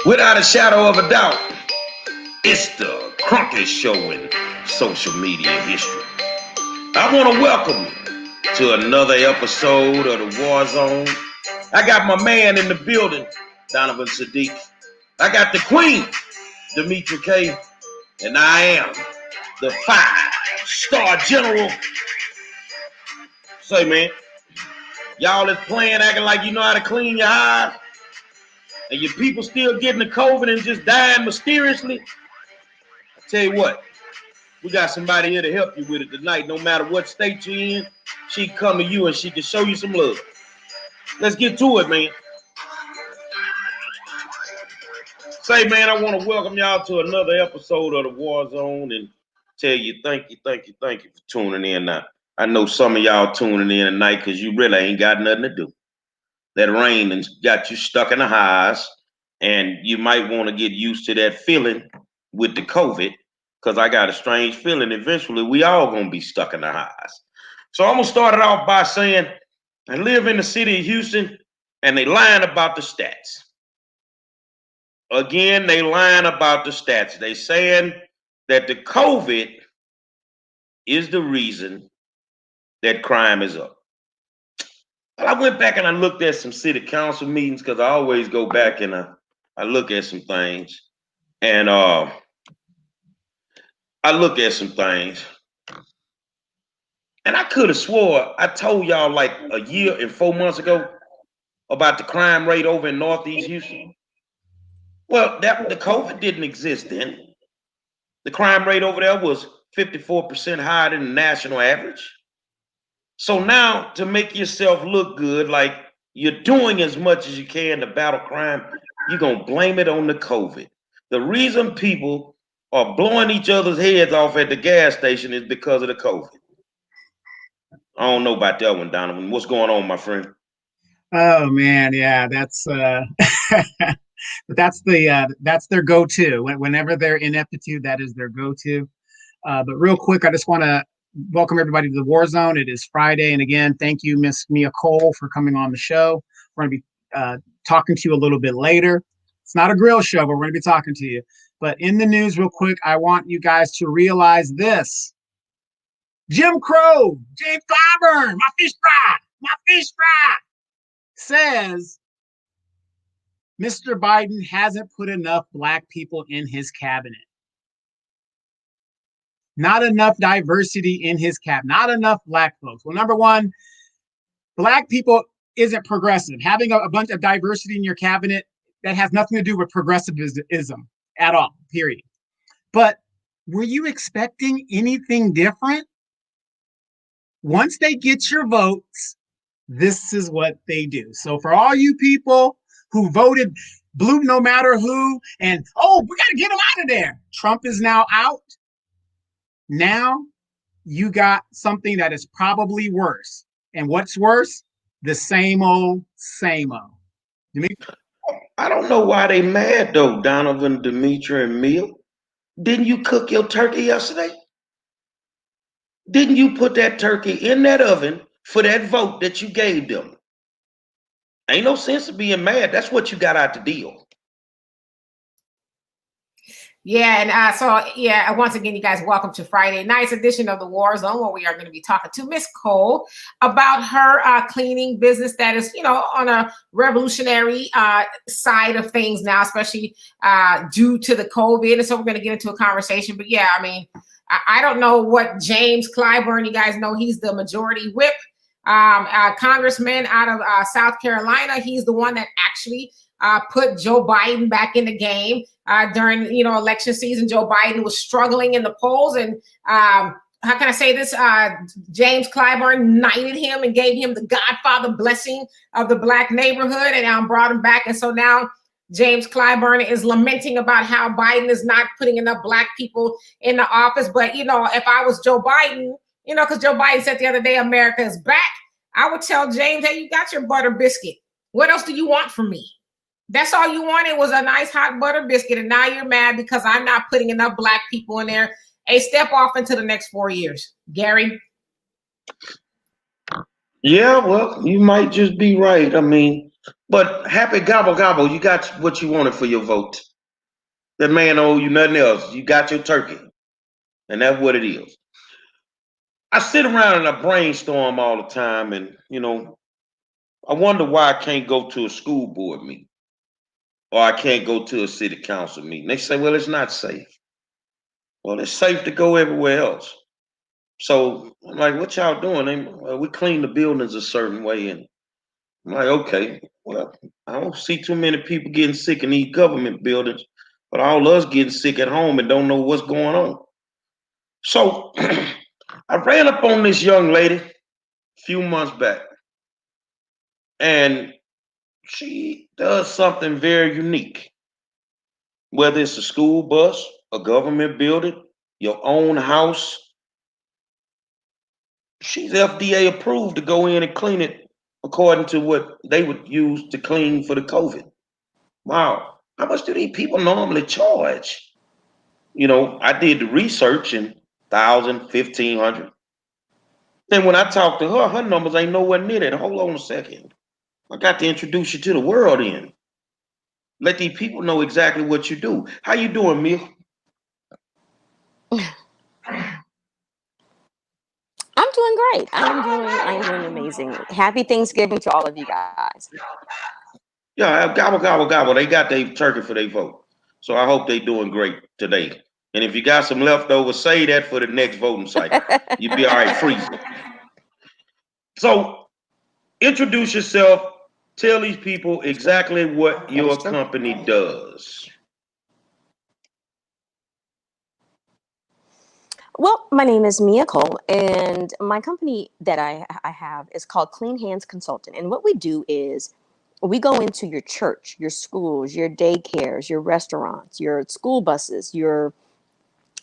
Without a shadow of a doubt, it's the Crunkest Show in social media history. I want to welcome you to another episode of the War Zone. I got my man in the building, Donovan Sadiq. I got the queen, Demetra K. And I am the 5-star general. Say, man, y'all is playing, acting like you know how to clean your eyes, and your people still getting the COVID and just dying mysteriously. I tell you what, we got somebody here to help you with it tonight. No matter what state you're in, she can come to you and she can show you some love. Let's get to it, man. Say, man, I want to welcome y'all to another episode of the War Zone and tell you thank you for tuning in. Now, I know some of y'all tuning in tonight because you really ain't got nothing to do. That rain and got you stuck in the highs, and you might want to get used to that feeling with the COVID, because I got a strange feeling eventually we all gonna be stuck in the highs. So I'm gonna start it off by saying I live in the city of Houston, and they lying about the stats. Again, they lying about the stats. They saying that the COVID is the reason that crime is up. I went back and I looked at some city council meetings because I always go back and I look at some things. And I look at some things. And I could have swore I told y'all like a year and 4 months ago about the crime rate over in Northeast Houston. Well, the COVID didn't exist then. The crime rate over there was 54% higher than the national average. So now, to make yourself look good, like you're doing as much as you can to battle crime, you're going to blame it on the COVID. The reason people are blowing each other's heads off at the gas station is because of the COVID. I don't know about that one, Donovan. What's going on, my friend? Oh man, yeah, that's that's their go-to. Whenever they're ineptitude, that is their go-to. But real quick, I just want to welcome everybody to the War Zone. It is Friday, and again, thank you, Miss Mia Cole, for coming on the show. We're going to be talking to you a little bit later. It's not a grill show, but we're going to be talking to you. But in the news, real quick, I want you guys to realize this: Jim Crow, James Clyburn, my fish fry, says Mr. Biden hasn't put enough Black people in his cabinet. Not enough diversity in his cabinet. Not enough Black folks. Well, number one, Black people isn't progressive. Having a bunch of diversity in your cabinet, that has nothing to do with progressivism at all, period. But were you expecting anything different? Once they get your votes, this is what they do. So for all you people who voted blue no matter who, and we got to get him out of there. Trump is now out. Now you got something that is probably worse. And what's worse? The same old, same old. I don't know why they mad though, Donovan, Demetra, and Mia. Didn't you cook your turkey yesterday? Didn't you put that turkey in that oven for that vote that you gave them? Ain't no sense of being mad. That's what you got out the deal. Yeah, and once again, you guys, welcome to Friday night's edition of the War Zone, where we are going to be talking to Miss Cole about her cleaning business that is, on a revolutionary side of things now, especially due to the COVID. And so we're going to get into a conversation. But yeah, I mean, I don't know what James Clyburn, you guys know he's the majority whip congressman out of South Carolina. He's the one that actually put Joe Biden back in the game during, election season. Joe Biden was struggling in the polls, and how can I say this? James Clyburn knighted him and gave him the Godfather blessing of the Black neighborhood, and brought him back. And so now James Clyburn is lamenting about how Biden is not putting enough Black people in the office. But if I was Joe Biden, because Joe Biden said the other day, America is back, I would tell James, hey, you got your butter biscuit. What else do you want from me? That's all you wanted was a nice hot butter biscuit, and now you're mad because I'm not putting enough Black people in there. Hey, step off into the next 4 years. Gary? Yeah, well, you might just be right. I mean, But happy gobble gobble, you got what you wanted for your vote. That man owe you nothing else. You got your turkey, and that's what it is. I sit around and I brainstorm all the time, and I wonder why I can't go to a school board meeting or I can't go to a city council meeting. They say, well, it's not safe. Well, it's safe to go everywhere else. So I'm like, what y'all doing? Well, we clean the buildings a certain way, and I'm like, okay, well, I don't see too many people getting sick in these government buildings, but all us getting sick at home and don't know what's going on. So I ran up on this young lady a few months back, and she does something very unique. Whether it's a school bus, a government building, your own house, she's FDA approved to go in and clean it according to what they would use to clean for the COVID. Wow. How much do these people normally charge? I did the research and 1,000, 1,500. Then when I talked to her, her numbers ain't nowhere near that. Hold on a second. I got to introduce you to the world in. Let these people know exactly what you do. How you doing, Mia? I'm doing great. I'm doing amazing. Happy Thanksgiving to all of you guys. Yeah, gobble, gobble, gobble. They got their turkey for their vote. So I hope they doing great today. And if you got some leftovers, say that for the next voting cycle. You'd be all right, freeze it. So introduce yourself. Tell these people exactly what That is your true. company does. Well, my name is Mia Cole, and my company that I have is called Clean Hands Consultant. And what we do is we go into your church, your schools, your daycares, your restaurants, your school buses, your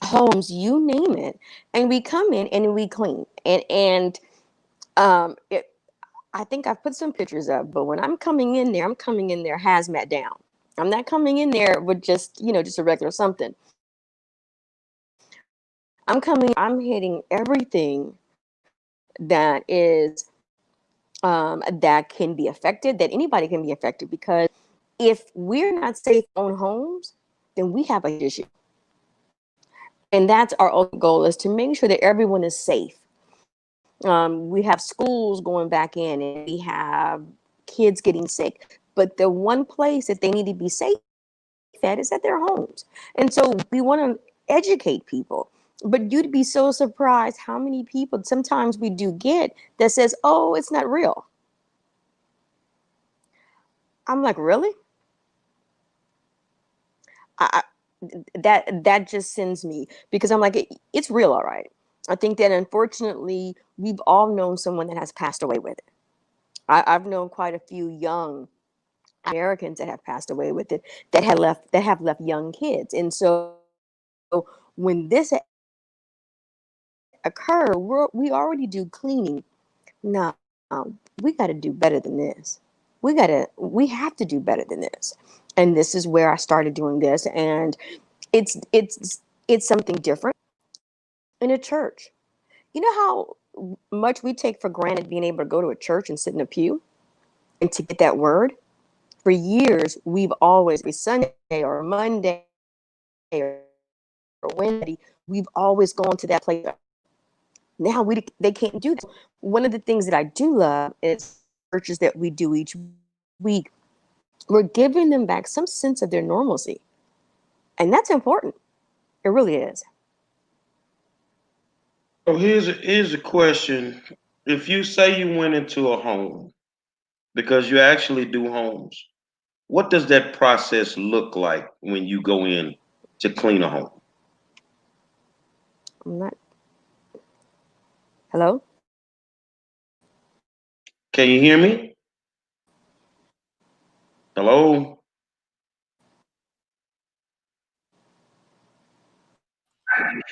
homes, you name it, and we come in and we clean. And I think I've put some pictures up, but when I'm coming in there, I'm coming in there hazmat down. I'm not coming in there with just a regular something. I'm hitting everything that is that can be affected, that anybody can be affected, because if we're not safe in our own homes, then we have an issue. And that's our ultimate goal, is to make sure that everyone is safe. We have schools going back in, and we have kids getting sick. But the one place that they need to be safe at is at their homes. And so we want to educate people. But you'd be so surprised how many people sometimes we do get that says, oh, it's not real. I'm like, really? I, that just sends me, because I'm like, it's real, all right. I think that unfortunately we've all known someone that has passed away with it. I've known quite a few young Americans that have passed away with it, that have left young kids. And so when this occurred, we already do cleaning. No, we got to do better than this. We have to do better than this. And this is where I started doing this, and it's something different in a church. You know how much we take for granted being able to go to a church and sit in a pew and to get that word? For years, we've always, every Sunday or Monday or Wednesday, we've always gone to that place. Now they can't do that. One of the things that I do love is churches that we do each week. We're giving them back some sense of their normalcy. And that's important. It really is. So here's a question. If you say you went into a home, because you actually do homes, what does that process look like when you go in to clean a home? I'm not. Hello? Can you hear me? Hello?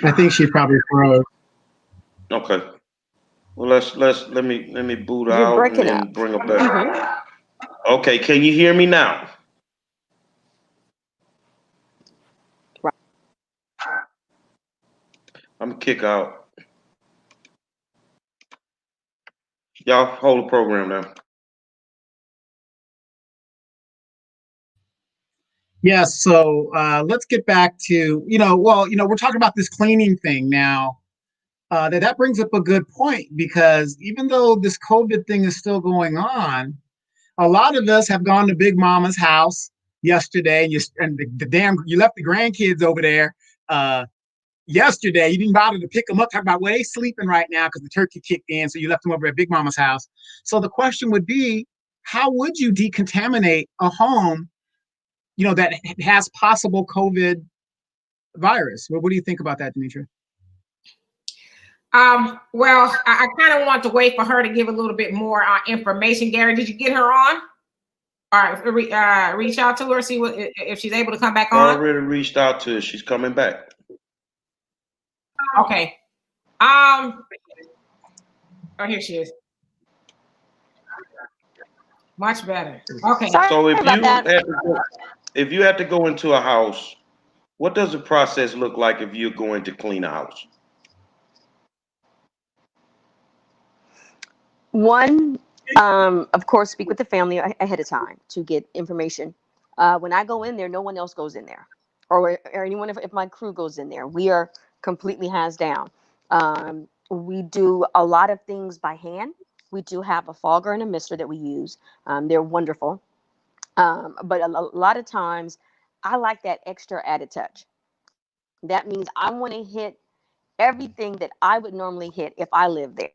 I think she probably froze. Okay. Well, let me boot You're out and breaking then up. bring her Mm-hmm. back. Okay, can you hear me now? Right. I'm gonna kick out. Y'all hold the program now. Yes. So let's get back to, we're talking about this cleaning thing now. That brings up a good point because even though this COVID thing is still going on, a lot of us have gone to Big Mama's house yesterday, and you left the grandkids over there yesterday. You didn't bother to pick them up. Talk about, well, they sleeping right now because the turkey kicked in, so you left them over at Big Mama's house. So the question would be, how would you decontaminate a home, that has possible COVID virus? What do you think about that, Demetra? Well, I kind of want to wait for her to give a little bit more information. Gary, did you get her on? All right, reach out to her, see if she's able to come back on. Already reached out to her. She's coming back. Okay. Oh, here she is. Much better. Okay. So if you had to go into a house, what does the process look like if you're going to clean a house? One, of course, speak with the family ahead of time to get information. When I go in there, no one else goes in there, or anyone if my crew goes in there. We are completely hands down. We do a lot of things by hand. We do have a fogger and a mister that we use. They're wonderful. But a lot of times, I like that extra added touch. That means I want to hit everything that I would normally hit if I lived there,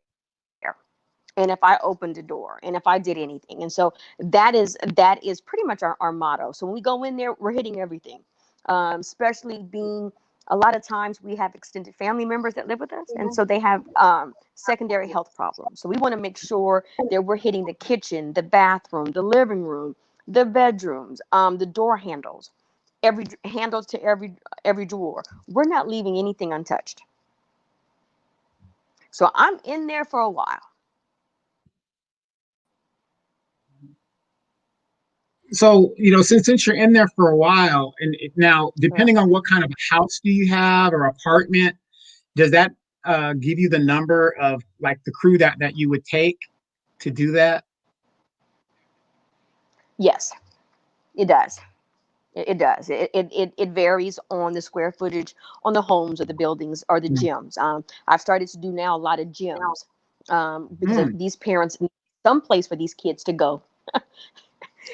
and if I opened a door, and if I did anything. And so that is pretty much our motto. So when we go in there, we're hitting everything, especially being a lot of times we have extended family members that live with us. And so they have secondary health problems. So we want to make sure that we're hitting the kitchen, the bathroom, the living room, the bedrooms, the door handles, every handles to every drawer. We're not leaving anything untouched. So I'm in there for a while. So, since you're in there for a while, and now depending on what kind of house do you have or apartment, does that give you the number of like the crew that you would take to do that? Yes, it does. It does. It varies on the square footage, on the homes or the buildings or the gyms. I've started to do now a lot of gyms because these parents need some place for these kids to go.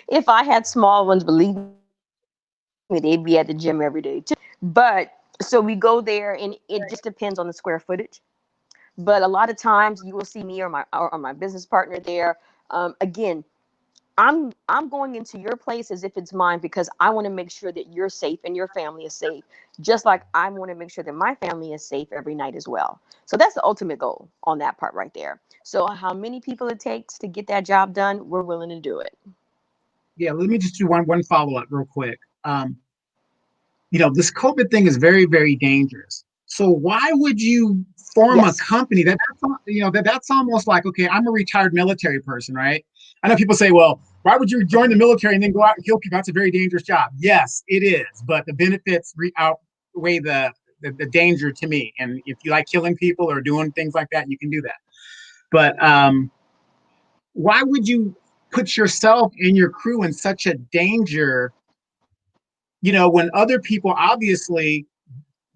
If I had small ones, believe me, they'd be at the gym every day too. But so we go there, and it just depends on the square footage. But a lot of times you will see me or my business partner there. Again, I'm going into your place as if it's mine because I want to make sure that you're safe and your family is safe, just like I want to make sure that my family is safe every night as well. So that's the ultimate goal on that part right there. So how many people it takes to get that job done, we're willing to do it. Yeah, let me just do one follow-up real quick. This COVID thing is very, very dangerous. So why would you form a company that's almost like, okay, I'm a retired military person, right? I know people say, well, why would you join the military and then go out and kill people? That's a very dangerous job. Yes, it is, but the benefits outweigh the danger to me. And if you like killing people or doing things like that, you can do that. But why would you put yourself and your crew in such a danger, when other people obviously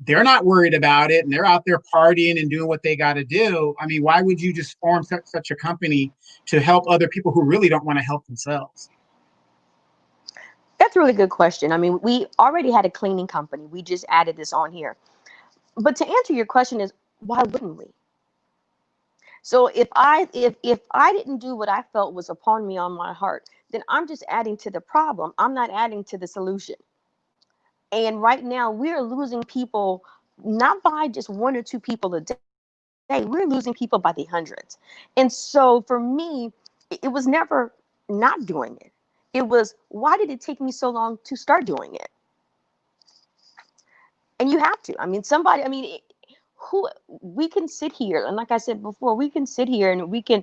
they're not worried about it and they're out there partying and doing what they got to do? I mean, why would you just form such a company to help other people who really don't want to help themselves? That's a really good question. I mean, we already had a cleaning company. We just added this on here. But to answer your question is, why wouldn't we? So if I didn't do what I felt was upon me on my heart, then I'm just adding to the problem. I'm not adding to the solution. And right now we're losing people not by just one or two people a day. We're losing people by the hundreds. And so for me, it was never not doing it. It was, why did it take me so long to start doing it? And you have to. I mean, we can sit here, and like I said before, we can sit here and we can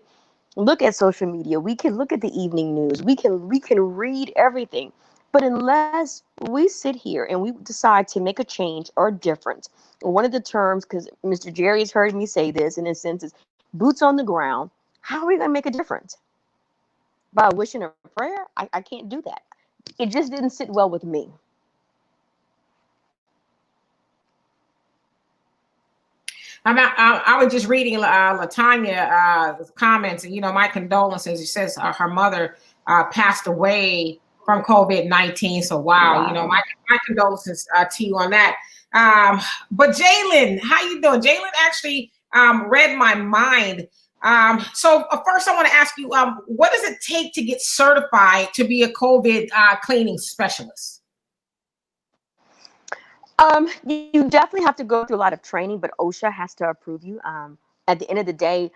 look at social media, we can look at the evening news, we can read everything. But unless we sit here and we decide to make a change or a difference, one of the terms, because Mr. Jerry has heard me say this, in a sense, is boots on the ground. How are we going to make a difference? By wishing a prayer? I can't do that. It just didn't sit well with me. I was just reading Latanya comments, and my condolences. She says her mother passed away from COVID-19. So wow, Wow. my condolences to you on that. But Jalen, how you doing? Jalen actually read my mind. So first, I want to ask you, what does it take to get certified to be a COVID cleaning specialist? You definitely have to go through a lot of training, but OSHA has to approve you. At the end of the day,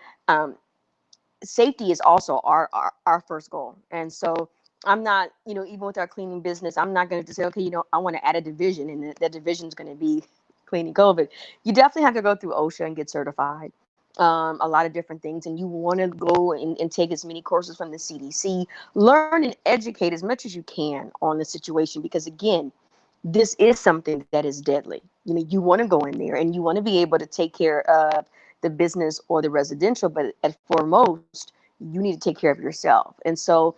safety is also our first goal. And so I'm not, even with our cleaning business, I'm not going to say, okay, I want to add a division and that division is going to be cleaning COVID. You definitely have to go through OSHA and get certified. A lot of different things. And you want to go and take as many courses from the CDC, learn and educate as much as you can on the situation, because again, this is something that is deadly. You want to go in there and you want to be able to take care of the business or the residential, but at foremost, you need to take care of yourself. And so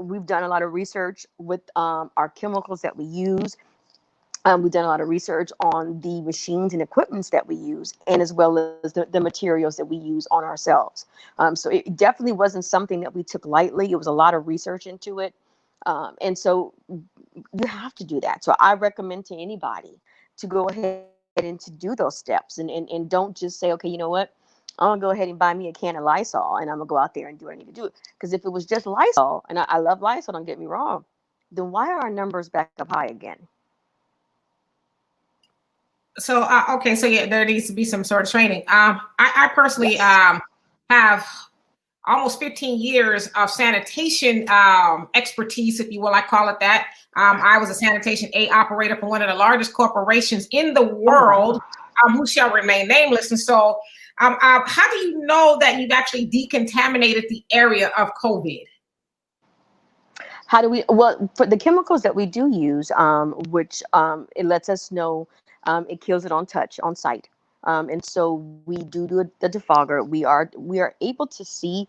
we've done a lot of research with our chemicals that we use. We've done a lot of research on the machines and equipments that we use, and as well as the materials that we use on ourselves. So it definitely wasn't something that we took lightly. It was a lot of research into it. And so you have to do that. So I recommend to anybody to go ahead and to do those steps and don't just say, okay, you know what? I'm gonna go ahead and buy me a can of Lysol and I'm gonna go out there and do what I need to do. Because if it was just Lysol, and I love Lysol, don't get me wrong, then why are our numbers back up high again? So okay, so yeah, there needs to be some sort of training. I personally Yes. have almost 15 years of sanitation expertise, if you will, I call it that. I was a sanitation aid operator for one of the largest corporations in the Oh, world, wow. who shall remain nameless. And so, how do you know that you've actually decontaminated the area of COVID? How do we, well, for the chemicals that we do use, which it lets us know, it kills it on touch, on site. And so we do the defogger. We are able to see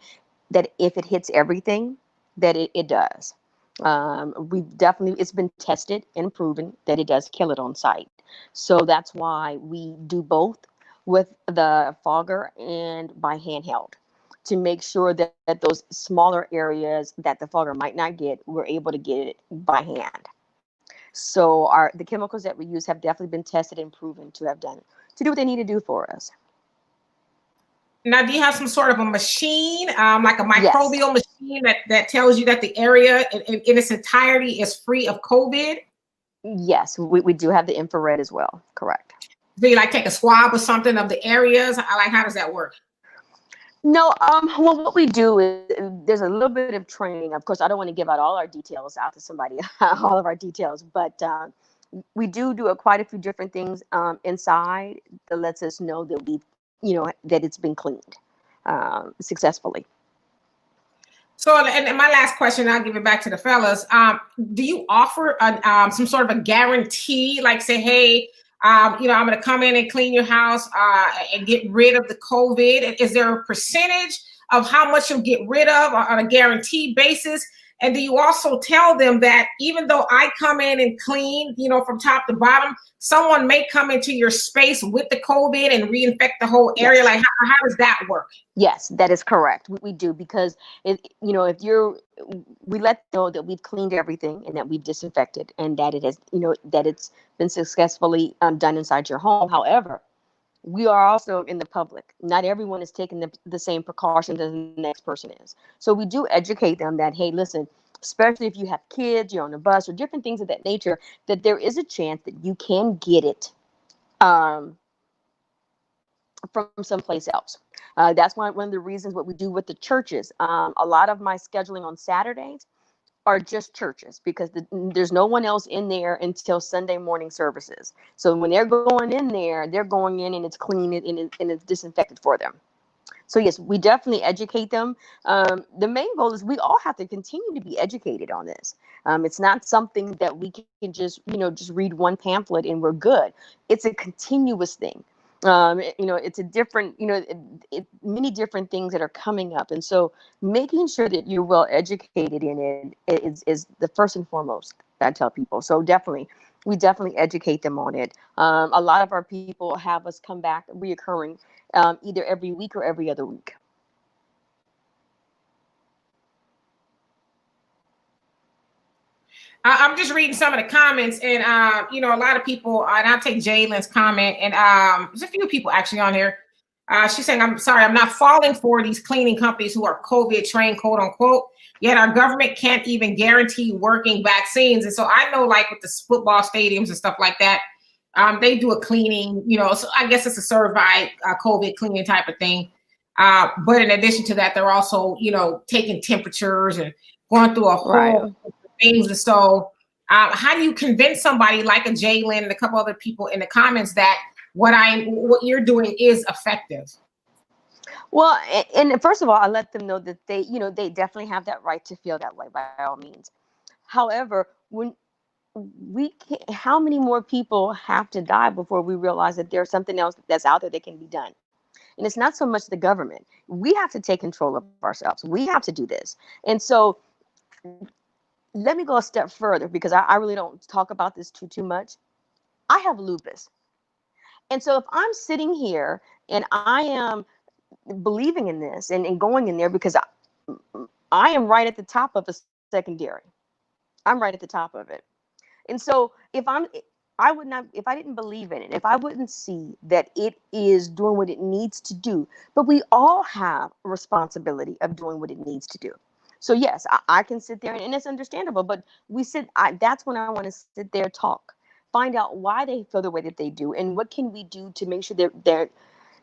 that if it hits everything, that it does. It's been tested and proven that it does kill it on site. So that's why we do both with the fogger and by handheld, to make sure that those smaller areas that the fogger might not get, we're able to get it by hand. So the chemicals that we use have definitely been tested and proven to do what they need to do for us. Now, do you have some sort of a machine, like a Yes. microbial machine that tells you that the area in its entirety is free of COVID? Yes, we do have the infrared as well. Correct. Do you like take a swab or something of the areas? Like, how does that work? No, well, what we do is there's a little bit of training. Of course, I don't want to give out all our details out to somebody, all of our details, but we do quite a few different things inside that lets us know that that it's been cleaned successfully. So, and my last question, I'll give it back to the fellas. Do you offer some sort of a guarantee, like say, hey, I'm going to come in and clean your house and get rid of the COVID? Is there a percentage of how much you'll get rid of on a guaranteed basis? And do you also tell them that even though I come in and clean, from top to bottom, someone may come into your space with the COVID and reinfect the whole area? Yes. Like, how does that work? Yes, that is correct. We do, because we let them know that we've cleaned everything and that we've disinfected and that it has, that it's been successfully done inside your home. However, we are also in the public. Not everyone is taking the same precautions as the next person is. So we do educate them that, hey, listen, especially if you have kids, you're on the bus or different things of that nature, that there is a chance that you can get it from someplace else. That's one of the reasons what we do with the churches. A lot of my scheduling on Saturdays are just churches, because there's no one else in there until Sunday morning services. So when they're going in there, they're going in and it's clean and it's disinfected for them. So yes, we definitely educate them. The main goal is we all have to continue to be educated on this. It's not something that we can just read one pamphlet and we're good. It's a continuous thing. It's a different, many different things that are coming up. And so making sure that you're well educated in it is the first and foremost that I tell people. So definitely we definitely educate them on it. A lot of our people have us come back reoccurring, either every week or every other week. I'm just reading some of the comments, and a lot of people, and I'll take Jalen's comment, and there's a few people actually on here. She's saying, "I'm sorry, I'm not falling for these cleaning companies who are COVID trained, quote unquote. Yet our government can't even guarantee working vaccines." And so I know, like with the football stadiums and stuff like that, they do a cleaning. So I guess it's a certified COVID cleaning type of thing. But in addition to that, they're also taking temperatures and going through a whole Right. things. And so, how do you convince somebody like a Jalen and a couple other people in the comments that what you're doing is effective? Well, and first of all, I let them know that they definitely have that right to feel that way by all means. However, when how many more people have to die before we realize that there's something else that's out there that can be done? And it's not so much the government. We have to take control of ourselves. We have to do this. And so let me go a step further, because I really don't talk about this too much. I have lupus. And so if I'm sitting here and I am believing in this and going in there, because I am right at the top of a secondary. I'm right at the top of it. And so I would not, if I didn't believe in it, if I wouldn't see that it is doing what it needs to do, but we all have a responsibility of doing what it needs to do. So yes, I can sit there and it's understandable, but that's when I want to sit there, talk, find out why they feel the way that they do, and what can we do to make sure they're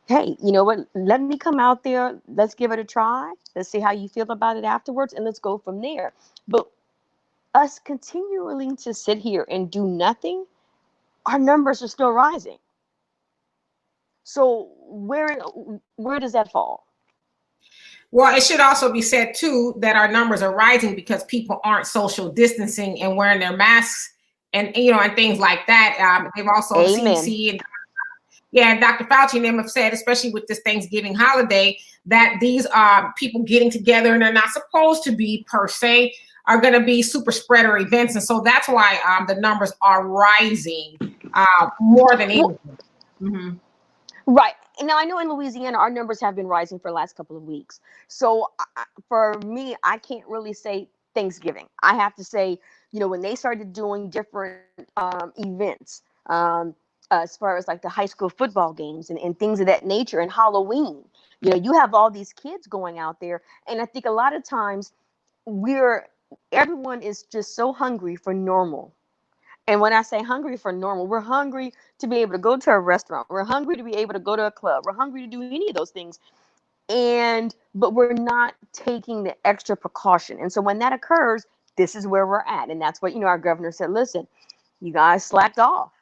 hey, you know what, let me come out there, let's give it a try, let's see how you feel about it afterwards, and let's go from there. But us continuing to sit here and do nothing, our numbers are still rising. So where does that fall? Well, it should also be said too that our numbers are rising because people aren't social distancing and wearing their masks and and things like that. They've also Amen. CDC and Dr. Fauci and them have said, especially with this Thanksgiving holiday, that these people getting together, and they're not supposed to be per se, are going to be super spreader events. And so that's why the numbers are rising more than anything. Mm-hmm. Right. And now I know in Louisiana, our numbers have been rising for the last couple of weeks. So for me, I can't really say Thanksgiving. I have to say, when they started doing different events, as far as like the high school football games and things of that nature, and Halloween, you have all these kids going out there. And I think a lot of times everyone is just so hungry for normal. And when I say hungry for normal, we're hungry to be able to go to a restaurant. We're hungry to be able to go to a club. We're hungry to do any of those things. But we're not taking the extra precaution. And so when that occurs, this is where we're at. And that's what, our governor said, listen, you guys slacked off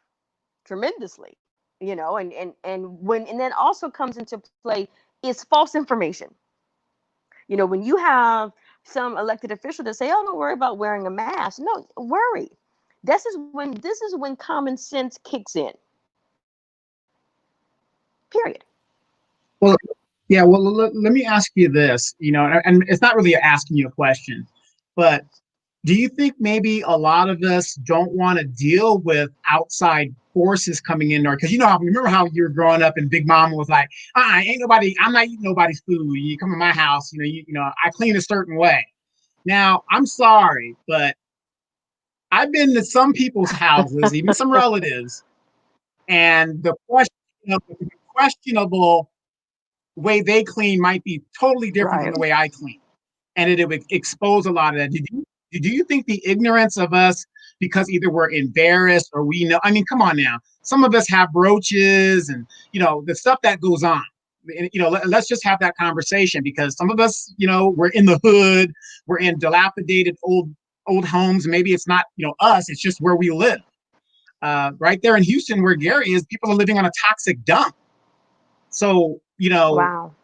tremendously, and then also comes into play is false information. When you have some elected official that say, oh, don't worry about wearing a mask. No, worry. This is when common sense kicks in. Period. Well, yeah. Well, let me ask you this. And it's not really asking you a question, but do you think maybe a lot of us don't want to deal with outside forces coming in there? Because remember how you were growing up and Big Mama was like, I'm not eating nobody's food. You come to my house, I clean a certain way. Now, I'm sorry, but I've been to some people's houses, even some relatives, and the questionable way they clean might be totally different from the way I clean. And it would expose a lot of that. Do you think the ignorance of us, because either we're embarrassed or we know, come on now, some of us have roaches and, the stuff that goes on, let's just have that conversation, because some of us, we're in the hood, we're in dilapidated old homes. Maybe it's not, us, it's just where we live. Right there in Houston, where Gary is, people are living on a toxic dump. So, Wow.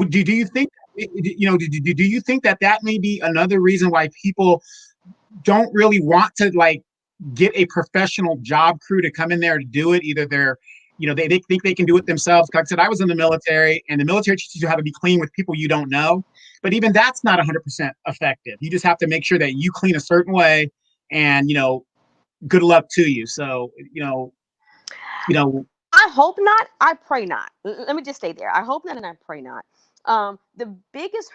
Do you think, do you think that may be another reason why people don't really want to get a professional job crew to come in there to do it? Either they're, they think they can do it themselves. Like I said, I was in the military, and the military teaches you how to be clean with people you don't know. But even that's not 100% effective. You just have to make sure that you clean a certain way, and good luck to you. So, I hope not. I pray not. Let me just stay there. I hope not, and I pray not. The biggest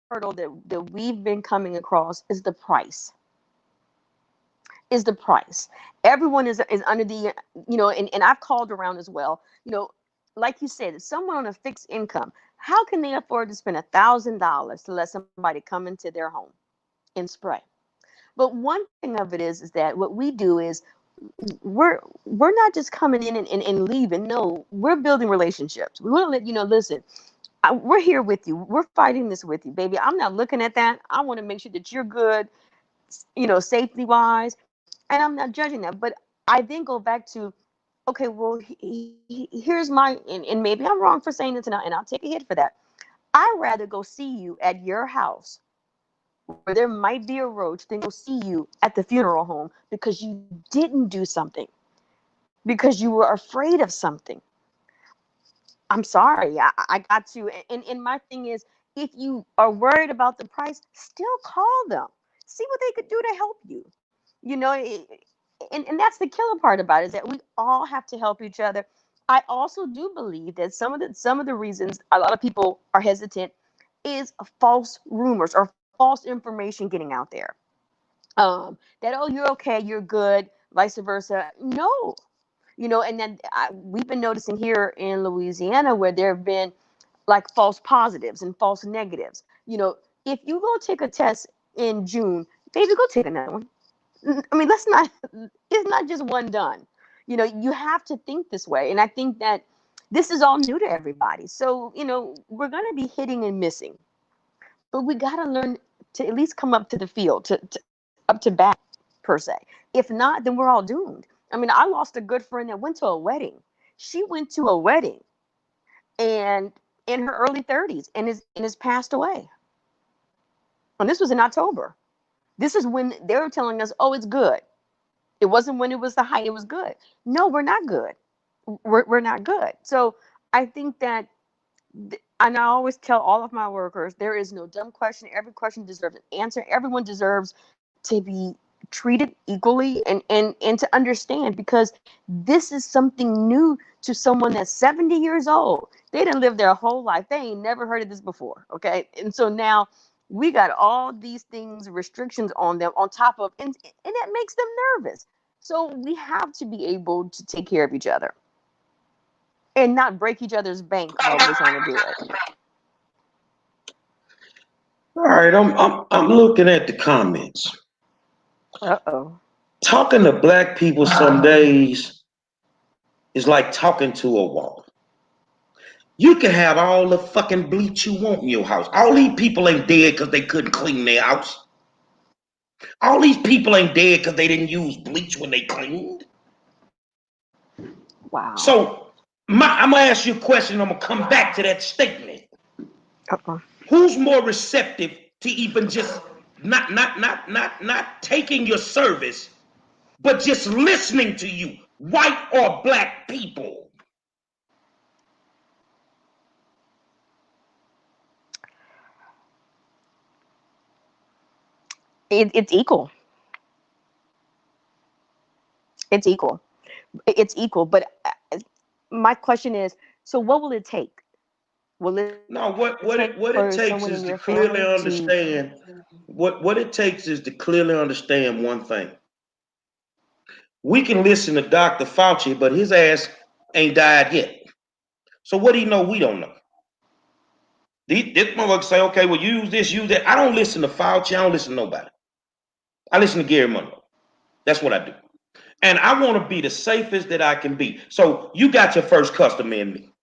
hurdle that we've been coming across is the price. Is the price. Everyone is under the, and I've called around as well. Like you said, someone on a fixed income, how can they afford to spend $1,000 to let somebody come into their home and spray? But one thing of it is that what we do is we're not just coming in and leaving. No, we're building relationships. We want to let you know, listen, we're here with you. We're fighting this with you, baby. I'm not looking at that. I want to make sure that you're good, safety wise, and I'm not judging that. But I then go back to, okay, well, here's my, and maybe I'm wrong for saying this, and I'll take a hit for that. I'd rather go see you at your house where there might be a roach than go see you at the funeral home because you didn't do something, because you were afraid of something. I'm sorry, I got to. And my thing is, if you are worried about the price, still call them. See what they could do to help you. And that's the killer part about it, is that we all have to help each other. I also do believe that some of the reasons a lot of people are hesitant is false rumors or false information getting out there. That, oh, you're okay, you're good, vice versa. No, and then we've been noticing here in Louisiana where there have been like false positives and false negatives. If you go take a test in June, baby, go take another one. I mean, it's not just one done. You have to think this way. And I think that this is all new to everybody. So, we're going to be hitting and missing, but we got to learn to at least come up to the field, to up to bat per se. If not, then we're all doomed. I mean, I lost a good friend that went to a wedding. She went to a wedding and in her early 30s and is passed away. And this was in October. This is when they were telling us, oh, it's good. It wasn't when it was the height, it was good. No, we're not good. We're not good. So I think that, and I always tell all of my workers, there is no dumb question. Every question deserves an answer. Everyone deserves to be treated equally and to understand, because this is something new to someone that's 70 years old. They didn't live their whole life. They ain't never heard of this before. Okay. And so now we got all these things, restrictions on them on top of, and that makes them nervous. So we have to be able to take care of each other and not break each other's bank while we're trying to do it. All right, I'm looking at the comments. Uh-oh. Talking to black people some days is like talking to a wall. You can have all the fucking bleach you want in your house. All these people ain't dead because they couldn't clean their house. All these people ain't dead because they didn't use bleach when they cleaned. Wow. So I'm gonna ask you a question. I'm gonna come back to that statement. Uh-oh. Who's more receptive to even just not taking your service, but just listening to you, white or black people? It's equal. It's equal. It's equal. But my question is, so what will it take? Will it No, what it for takes someone is in to your clearly family understand what it takes is to clearly understand one thing. We can listen to Dr. Fauci, but his ass ain't died yet. So what do you know we don't know? This motherfucker say, okay, well, use this, use that. I don't listen to Fauci. I don't listen to nobody. I listen to Gary Monroe. That's what I do. And I want to be the safest that I can be. So you got your first customer in me.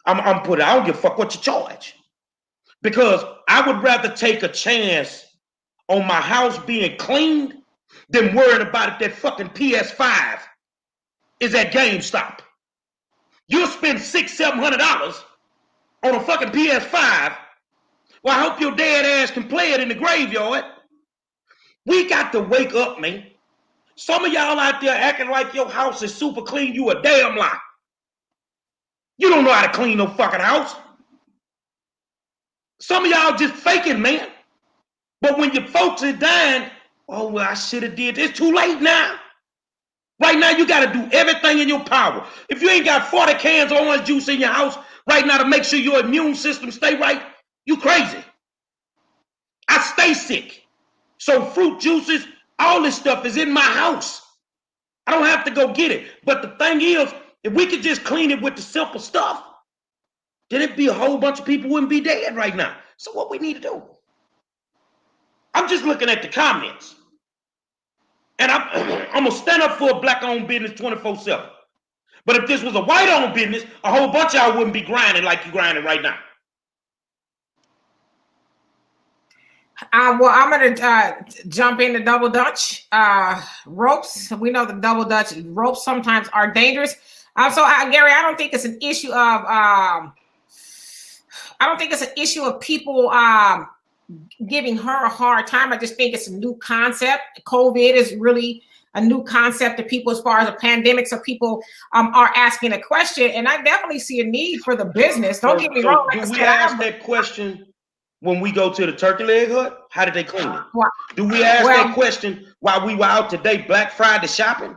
I'm putting, I don't give a fuck what you charge. Because I would rather take a chance on my house being cleaned than worrying about if that fucking PS5 is at GameStop. You'll spend $600-700 on a fucking PS5. Well, I hope your dead ass can play it in the graveyard. We got to wake up, man. Some of y'all out there acting like your house is super clean. You a damn lie. You don't know how to clean no fucking house. Some of y'all just faking, man. But when your folks are dying, oh, well, I should have did this. It's too late now. Right now, you got to do everything in your power. If you ain't got 40 cans of orange juice in your house right now to make sure your immune system stay right, you crazy. I stay sick. So fruit juices, all this stuff is in my house. I don't have to go get it. But the thing is, if we could just clean it with the simple stuff, then it'd be a whole bunch of people wouldn't be dead right now. So what we need to do? I'm just looking at the comments. And I'm going to stand up for a black-owned business 24/7. But if this was a white-owned business, a whole bunch of y'all wouldn't be grinding like you grinding right now. Well, I'm going to jump into double dutch ropes. We know the double dutch ropes sometimes are dangerous. Gary, I don't think it's an issue of people giving her a hard time. I just think it's a new concept. COVID is really a new concept to people as far as a pandemic. So people are asking a question, and I definitely see a need for the business. Don't get me wrong. Do we ask that question when we go to the turkey leg hut? How did they clean it? Do we ask that question while we were out today, Black Friday shopping?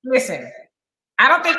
Listen, I don't think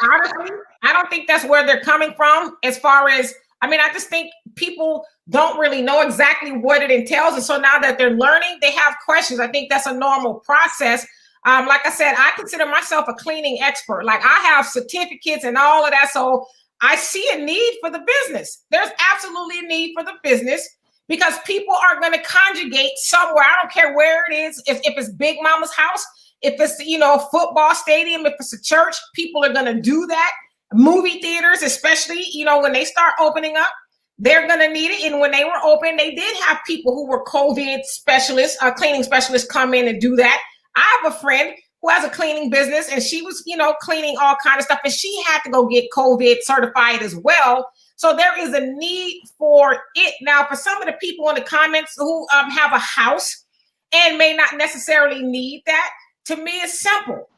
honestly, I don't think that's where they're coming from as far as, I just think people don't really know exactly what it entails. And so now that they're learning, they have questions. I think that's a normal process. Like I said, I consider myself a cleaning expert. Like I have certificates and all of that. So I see a need for the business. There's absolutely a need for the business because people are going to conjugate somewhere. I don't care where it is. If it's Big Mama's house, if it's, a football stadium, if it's a church, people are going to do that. Movie theaters, especially, when they start opening up, they're going to need it. And when they were open, they did have people who were COVID specialists, cleaning specialists come in and do that. I have a friend who has a cleaning business and she was, cleaning all kind of stuff and she had to go get COVID certified as well. So there is a need for it. Now, for some of the people in the comments who have a house and may not necessarily need that, to me, it's simple.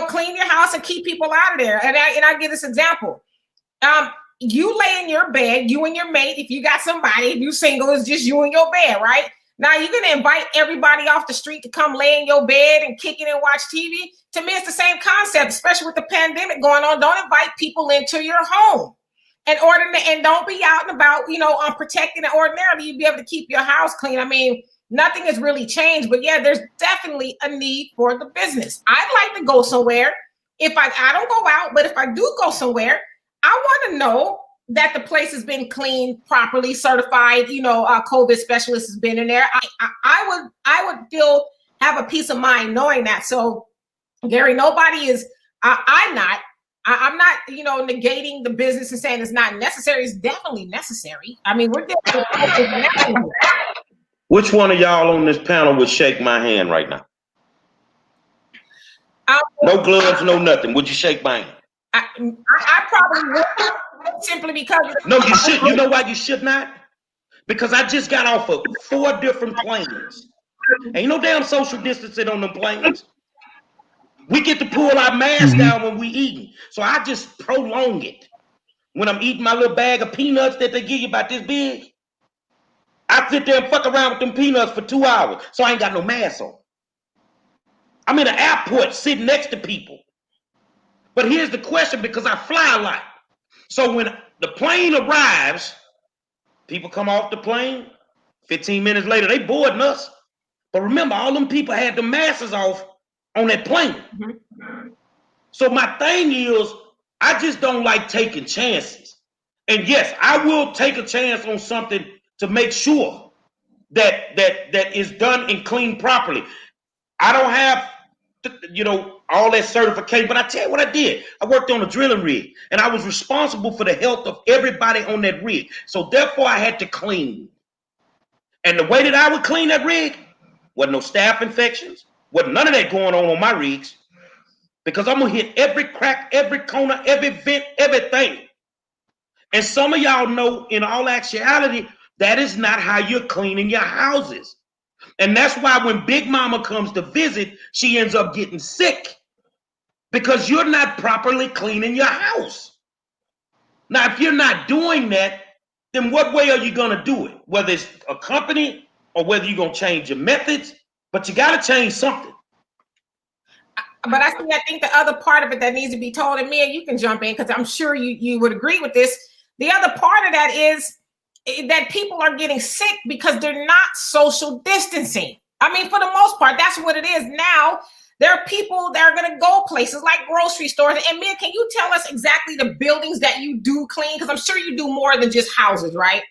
Clean your house and keep people out of there. And I give this example. You lay in your bed, you and your mate, if you got somebody, if you single, it's just you and your bed, right? Now you're going to invite everybody off the street to come lay in your bed and kick it and watch TV. To me, it's the same concept, especially with the pandemic going on. Don't invite people into your home and don't be out and about, unprotected. And ordinarily, you'd be able to keep your house clean. Nothing has really changed, but yeah, there's definitely a need for the business. I'd like to go somewhere. If I don't go out, but if I do go somewhere, I want to know that the place has been cleaned properly, certified, COVID specialist has been in there. I would feel have a peace of mind knowing that. So Gary, nobody is, I'm not negating the business and saying it's not necessary. It's definitely necessary. We're definitely. Which one of y'all on this panel would shake my hand right now? No gloves, no nothing. Would you shake my hand? I probably would, simply because. No, you should. You know why you should not? Because I just got off of 4 different planes. Ain't no damn social distancing on them planes. We get to pull our mask down when we eating. So I just prolong it. When I'm eating my little bag of peanuts that they give you about this big, I sit there and fuck around with them peanuts for 2 hours, so I ain't got no mask on. I'm in an airport sitting next to people. But here's the question, because I fly a lot. So when the plane arrives, people come off the plane, 15 minutes later, they boarding us. But remember, all them people had the masks off on that plane. So my thing is, I just don't like taking chances. And yes, I will take a chance on something to make sure that is done and cleaned properly. I don't have, all that certification, but I tell you what I did. I worked on a drilling rig, and I was responsible for the health of everybody on that rig. So therefore, I had to clean. And the way that I would clean that rig, wasn't no staph infections, wasn't none of that going on my rigs, because I'm gonna hit every crack, every corner, every vent, everything. And some of y'all know, in all actuality, that is not how you're cleaning your houses. And that's why when Big Mama comes to visit, she ends up getting sick, because you're not properly cleaning your house. Now, if you're not doing that, then what way are you going to do it? Whether it's a company or whether you're going to change your methods, but you got to change something. but I think the other part of it that needs to be told, and Mia, you can jump in because I'm sure you would agree with this. The other part of that is that people are getting sick because they're not social distancing. I mean, for the most part, that's what it is now. There are people that are going to go places like grocery stores. And Mia, can you tell us exactly the buildings that you do clean? Because I'm sure you do more than just houses, right?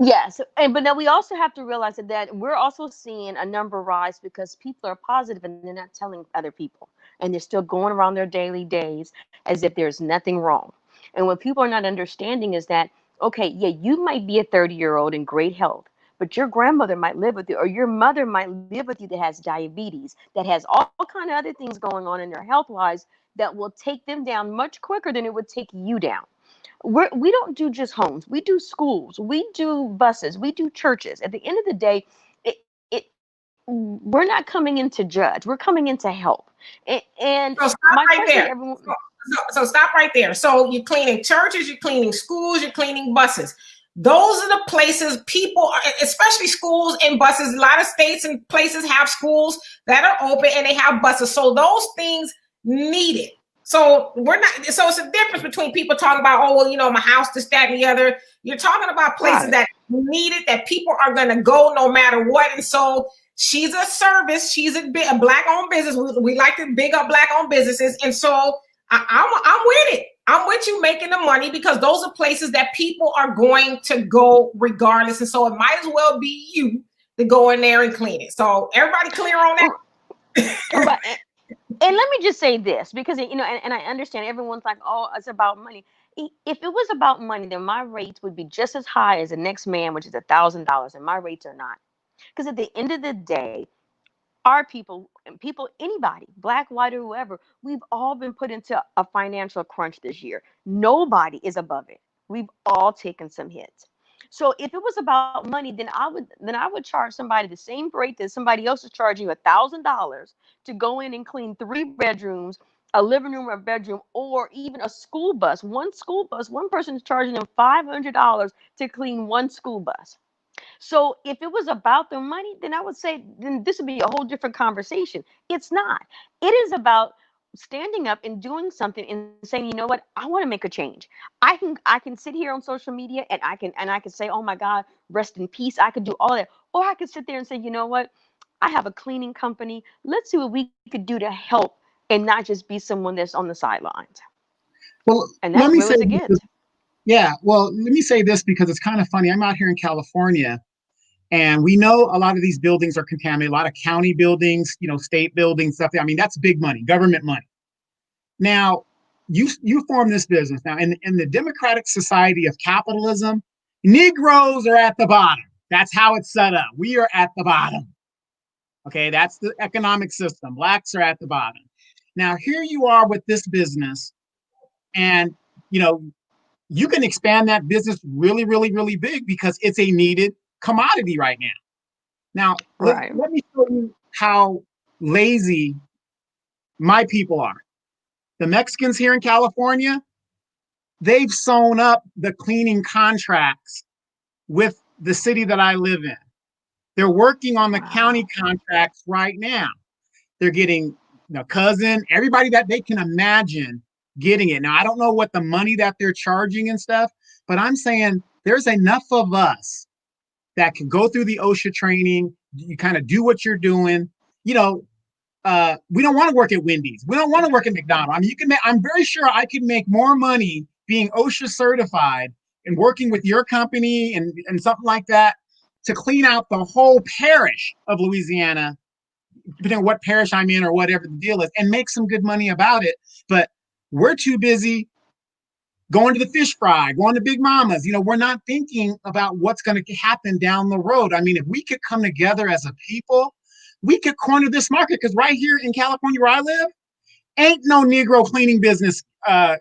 Yes, but then we also have to realize that we're also seeing a number rise because people are positive and they're not telling other people, and they're still going around their daily days as if there's nothing wrong. And what people are not understanding is that, okay, yeah, you might be a 30-year-old in great health, but your grandmother might live with you, or your mother might live with you that has diabetes, that has all kind of other things going on in their health wise that will take them down much quicker than it would take you down. We don't do just homes. We do schools. We do buses. We do churches. At the end of the day, we're not coming in to judge. We're coming in to help. And so stop my right question, there. everyone. So stop right there. So you're cleaning churches, you're cleaning schools, you're cleaning buses. Those are the places people are, especially schools and buses. A lot of states and places have schools that are open and they have buses. So those things need it. So we're not. So it's a difference between people talking about, oh, well, you know, my house, this, that, and the other. You're talking about places that need it, that people are going to go no matter what. And so she's a service. She's a Black-owned business. We like to big up Black-owned businesses. And so I'm with it. I'm with you making the money because those are places that people are going to go regardless. And so it might as well be you to go in there and clean it. So everybody clear on that? And let me just say this, because, you know, and I understand everyone's like, oh, it's about money. If it was about money, then my rates would be just as high as the next man, which is $1,000, and my rates are not. Because at the end of the day, our people, anybody, Black, white, or whoever, we've all been put into a financial crunch this year. Nobody is above it. We've all taken some hits. So if it was about money, then I would charge somebody the same rate that somebody else is charging you $1,000 to go in and clean 3 bedrooms, a living room, or a bedroom, or even a school bus. One school bus, one person is charging them $500 to clean one school bus. So if it was about the money, then I would say then this would be a whole different conversation. It's not. It is about standing up and doing something and saying, you know what, I want to make a change. I can sit here on social media and I can say, oh my God, rest in peace. I could do all that. Or I could sit there and say, you know what, I have a cleaning company. Let's see what we could do to help and not just be someone that's on the sidelines. Well, and that's really a gift. Yeah, well, let me say this because it's kind of funny. I'm out here in California, and we know a lot of these buildings are contaminated, a lot of county buildings, you know, state buildings, stuff. I mean, that's big money, government money. Now, you form this business. Now, in the democratic society of capitalism, Negroes are at the bottom. That's how it's set up. We are at the bottom. Okay, that's the economic system. Blacks are at the bottom. Now, here you are with this business, and, you know, you can expand that business really, really, really big because it's a needed commodity right now. Now, let me show you how lazy my people are. The Mexicans here in California, they've sewn up the cleaning contracts with the city that I live in. They're working on the county contracts right now. They're getting the cousin, everybody that they can imagine getting it. Now, I don't know what the money that they're charging and stuff, but I'm saying there's enough of us that can go through the OSHA training. You kind of do what you're doing. You know, we don't want to work at Wendy's. We don't want to work at McDonald's. I mean, I'm very sure I could make more money being OSHA certified and working with your company and something like that to clean out the whole parish of Louisiana, depending on what parish I'm in or whatever the deal is, and make some good money about it. But we're too busy going to the fish fry, going to Big Mama's. You know, we're not thinking about what's going to happen down the road. I mean, if we could come together as a people, we could corner this market, because right here in California where I live, ain't no Negro cleaning business got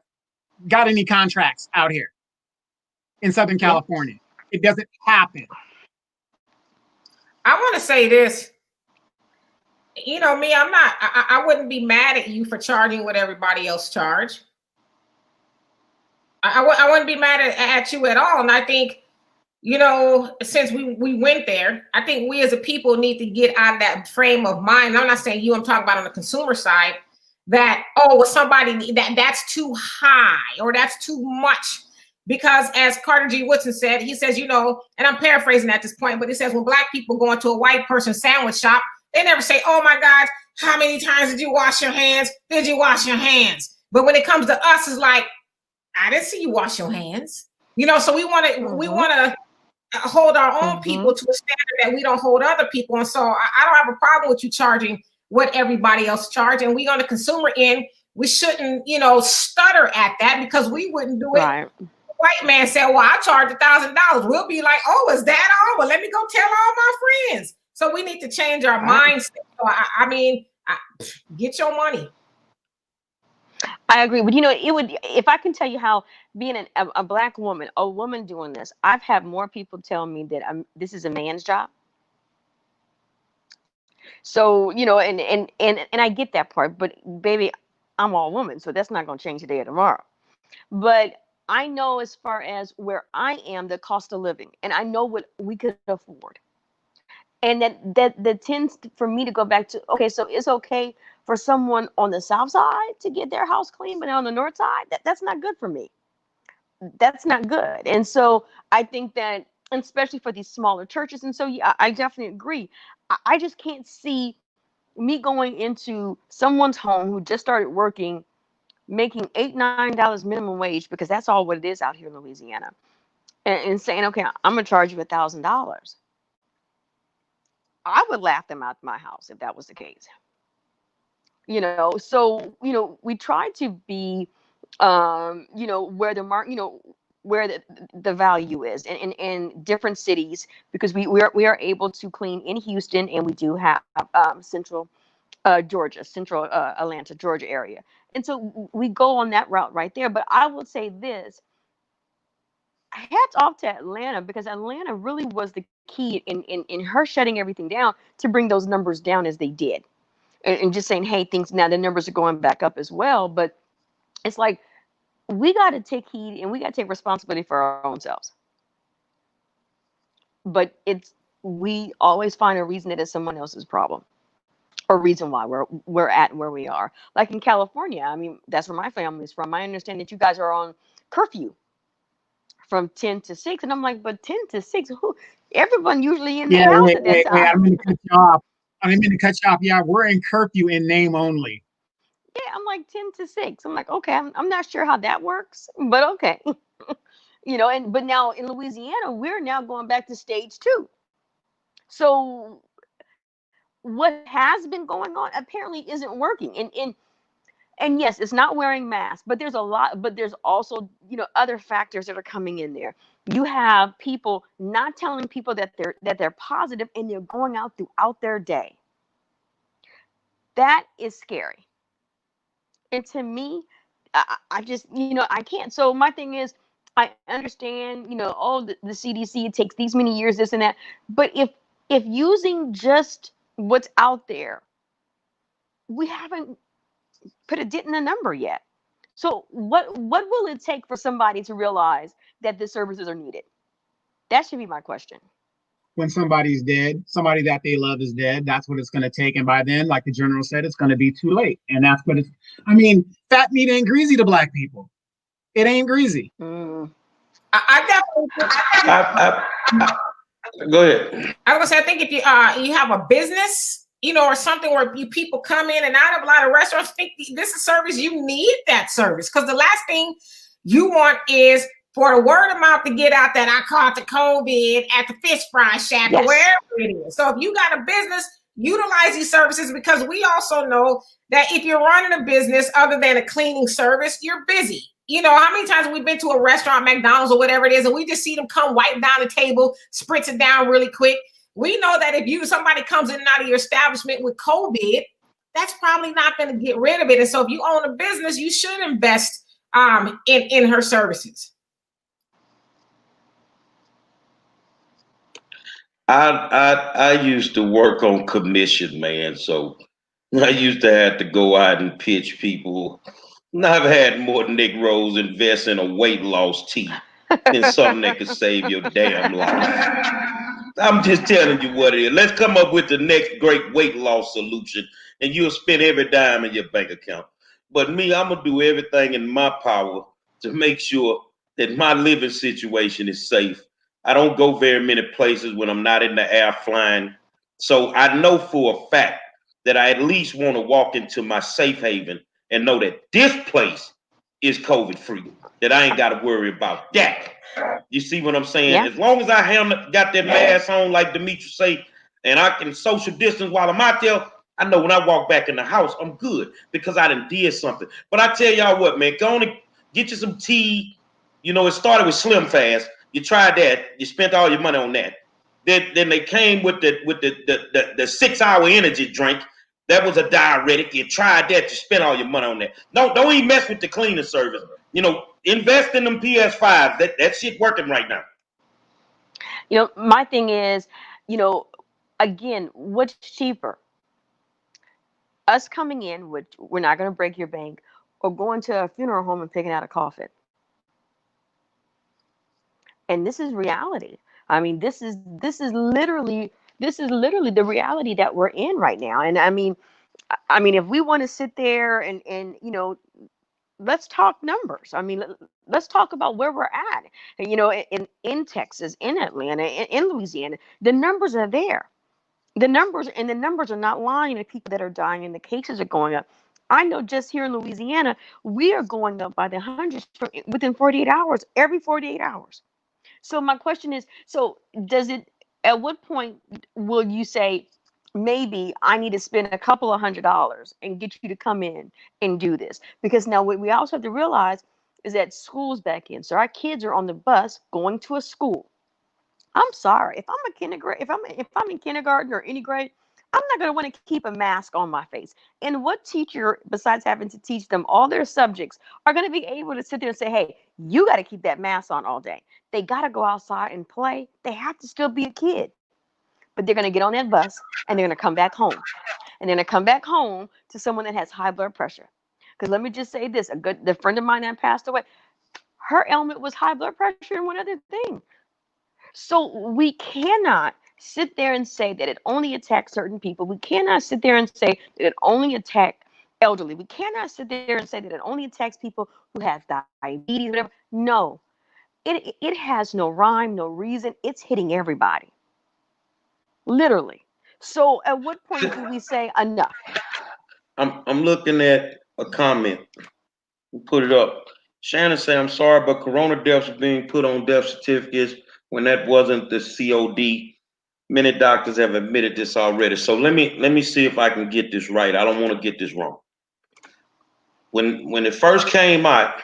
any contracts out here in Southern California. It doesn't happen. I want to say this. You know me, I wouldn't be mad at you for charging what everybody else charge. I wouldn't be mad at you at all. And I think, you know, since we went there, I think we as a people need to get out of that frame of mind. I'm not saying you, I'm talking about on the consumer side, that, oh, well, somebody that's too high or that's too much. Because as Carter G. Woodson said, he says, and I'm paraphrasing at this point, but he says when Black people go into a white person's sandwich shop, they never say, oh my God, how many times did you wash your hands? Did you wash your hands? But when it comes to us, it's like, I didn't see you wash your hands. So we want to hold our own people to a standard that we don't hold other people. And so I don't have a problem with you charging what everybody else charge. And we on the consumer end, we shouldn't, stutter at that because we wouldn't do it. Right. White man said, well, I charge $1,000. We'll be like, oh, is that all? Well, let me go tell all my friends. So we need to change our mindset. So get your money. I agree. But it would, if I can tell you how being a Black woman, a woman doing this, I've had more people tell me that this is a man's job. So, and I get that part, but baby, I'm all woman. So that's not going to change today or tomorrow. But I know as far as where I am, the cost of living, and I know what we could afford. And that tends for me to go back to, okay, so it's okay for someone on the South side to get their house clean, but on the North side, that's not good for me. That's not good. And so I think that, especially for these smaller churches, and so yeah, I definitely agree. I just can't see me going into someone's home who just started working, making $8-9 minimum wage, because that's all what it is out here in Louisiana, and saying, okay, I'm gonna charge you $1,000. I would laugh them out of my house if that was the case. So we try to be where the market, where the value is in different cities, because we are able to clean in Houston, and we do have central Atlanta, Georgia area. And so we go on that route right there. But I will say this, hats off to Atlanta, because Atlanta really was the key in her shutting everything down to bring those numbers down as they did. And just saying, hey, now the numbers are going back up as well. But it's like, we got to take heed and we got to take responsibility for our own selves. But we always find a reason that it's someone else's problem, or reason why we're at where we are. Like in California, I mean, that's where my family's from. I understand that you guys are on curfew from 10 to 6. And I'm like, but 10 to 6, everyone usually in the house at that time. Wait, I'm going to cut you off. I didn't mean to cut you off. Yeah, we're in curfew in name only. Yeah, I'm like 10 to 6. I'm like, okay, I'm not sure how that works, but okay. But now in Louisiana, we're now going back to stage 2. So what has been going on apparently isn't working. And yes, it's not wearing masks, but there's also, other factors that are coming in there. You have people not telling people that they're positive, and they're going out throughout their day. That is scary. And to me, I just, I can't. So my thing is, I understand, the CDC, it takes these many years, this and that. But if using just what's out there, we haven't put a dent in the number yet. So what will it take for somebody to realize that the services are needed? That should be my question. When somebody's dead, somebody that they love is dead, that's what it's going to take. And by then, like the general said, it's going to be too late. And that's what fat meat ain't greasy to Black people. It ain't greasy. I definitely go ahead. I was gonna say, I think if you have a business, or something where people come in and out of a lot of restaurants, think this is a service, you need that service. Because the last thing you want is for the word of mouth to get out that I caught the COVID at the fish fry shack, or wherever it is. So if you got a business, utilize these services, because we also know that if you're running a business other than a cleaning service, you're busy. How many times have we been to a restaurant, McDonald's or whatever it is, and we just see them come wipe down the table, spritz it down really quick. We know that if somebody comes in and out of your establishment with COVID, that's probably not going to get rid of it. And so if you own a business, you should invest in her services. I used to work on commission, man. So I used to have to go out and pitch people. I've had more Negroes invest in a weight loss tea than something that could save your damn life. I'm just telling you what it is. Let's come up with the next great weight loss solution, and you'll spend every dime in your bank account. But me, I'm gonna do everything in my power to make sure that my living situation is safe. I don't go very many places when I'm not in the air flying. So I know for a fact that I at least want to walk into my safe haven and know that this place is COVID free. That I ain't got to worry about that. You see what I'm saying? Yeah. As long as I got that mask on, like Demetrius say, and I can social distance while I'm out there, I know when I walk back in the house, I'm good because I done did something. But I tell y'all what, man, go on and get you some tea. You know, it started with Slim Fast. You tried that. You spent all your money on that. Then they came with the 6 hour energy drink. That was a diuretic. You tried that. You spent all your money on that. No, don't even mess with the cleaning service. You know, invest in them PS5s. That shit working right now. You know, my thing is, you know, again, what's cheaper? Us coming in, which we're not going to break your bank, or going to a funeral home and picking out a coffin. And this is reality. I mean, this is literally the reality that we're in right now. And I mean, if we want to sit there and you know, let's talk numbers. I mean, let's talk about where we're at. You know, in Texas, in Atlanta, in Louisiana, the numbers are there. The numbers are not lying. The people that are dying and the cases are going up. I know just here in Louisiana, we are going up by the hundreds within 48 hours, every 48 hours. So my question is, so does it, at what point will you say, maybe I need to spend a couple of $100s and get you to come in and do this? Because now what we also have to realize is that school's back in. So our kids are on the bus going to a school. I'm sorry, if I'm in kindergarten or any grade, I'm not going to want to keep a mask on my face. And what teacher, besides having to teach them all their subjects, are going to be able to sit there and say, hey, you got to keep that mask on all day? They got to go outside and play. They have to still be a kid. But they're going to get on that bus and they're going to come back home. And they're going to come back home to someone that has high blood pressure. Because let me just say this, the friend of mine that passed away, her ailment was high blood pressure and one other thing. So we cannot sit there and say that it only attacks certain people. We cannot sit there and say that it only attacks elderly. We cannot sit there and say that it only attacks people who have diabetes, whatever. No, it has no rhyme, no reason. It's hitting everybody, literally. So at what point do we say enough? I'm looking at a comment. We put it up. Shannon said, I'm sorry, but corona deaths are being put on death certificates when that wasn't the COD. Many doctors have admitted this already. So let me see if I can get this right. I don't want to get this wrong. When it first came out,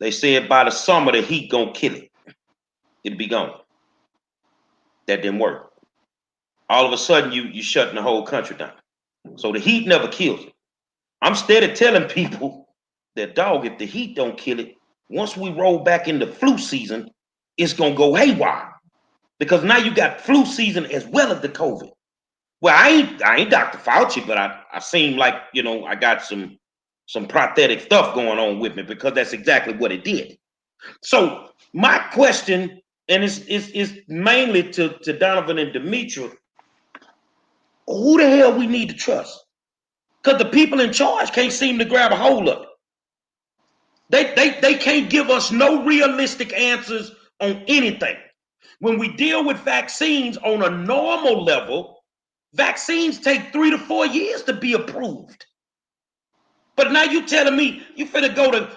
they said by the summer the heat gonna kill it. It'd be gone. That didn't work. All of a sudden you shutting the whole country down. So the heat never kills it. I'm steady telling people that, dog, if the heat don't kill it, once we roll back into flu season, it's gonna go haywire. Because now you got flu season as well as the COVID. Well, I ain't Dr. Fauci, but I seem like, you know, I got some prosthetic stuff going on with me because that's exactly what it did. So my question, and it's mainly to Donovan and Demetra, who the hell we need to trust? Because the people in charge can't seem to grab a hold of it. They can't give us no realistic answers on anything. When we deal with vaccines on a normal level, vaccines take 3 to 4 years to be approved. But now you telling me you finna go to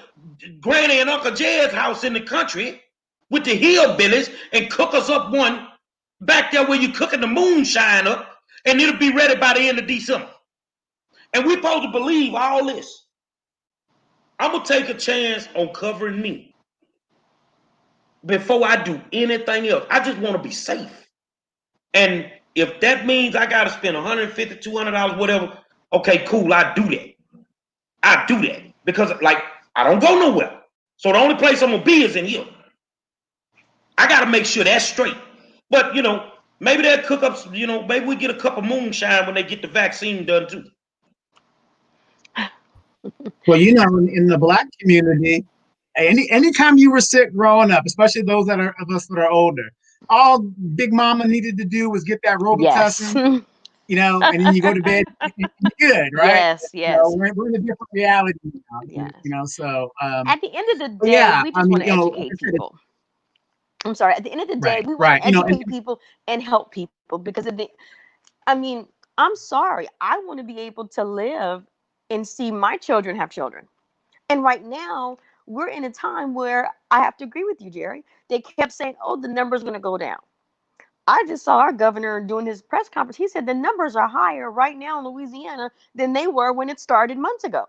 Granny and Uncle Jed's house in the country with the hillbillies and cook us up one back there where you cooking the moonshine up, and it'll be ready by the end of December. And we're supposed to believe all this. I'm gonna take a chance on covering me before I do anything else. I just want to be safe. And if that means I got to spend $150, $200, whatever, okay, cool, I do that. I do that because, like, I don't go nowhere. So the only place I'm going to be is in here. I got to make sure that's straight. But, you know, maybe they'll cook up, you know, maybe we get a cup of moonshine when they get the vaccine done too. Well, you know, in the Black community, anytime you were sick growing up, especially those of us that are older, all Big Mama needed to do was get that Robitussin. Yes. you know, and then you go to bed, you're good, right? Yes, You know, yes, we're in a different reality now, yes. you know. So, At the end of the but day, yeah, we I just mean, want to you know, like educate I said, it's people. I'm sorry. At the end of the day, right, we want right, to you know, and educate people and help people because I mean, I'm sorry. I want to be able to live and see my children have children. And right now, we're in a time where I have to agree with you, Jerry. They kept saying, oh, the number's going to go down. I just saw our governor doing his press conference. He said the numbers are higher right now in Louisiana than they were when it started months ago.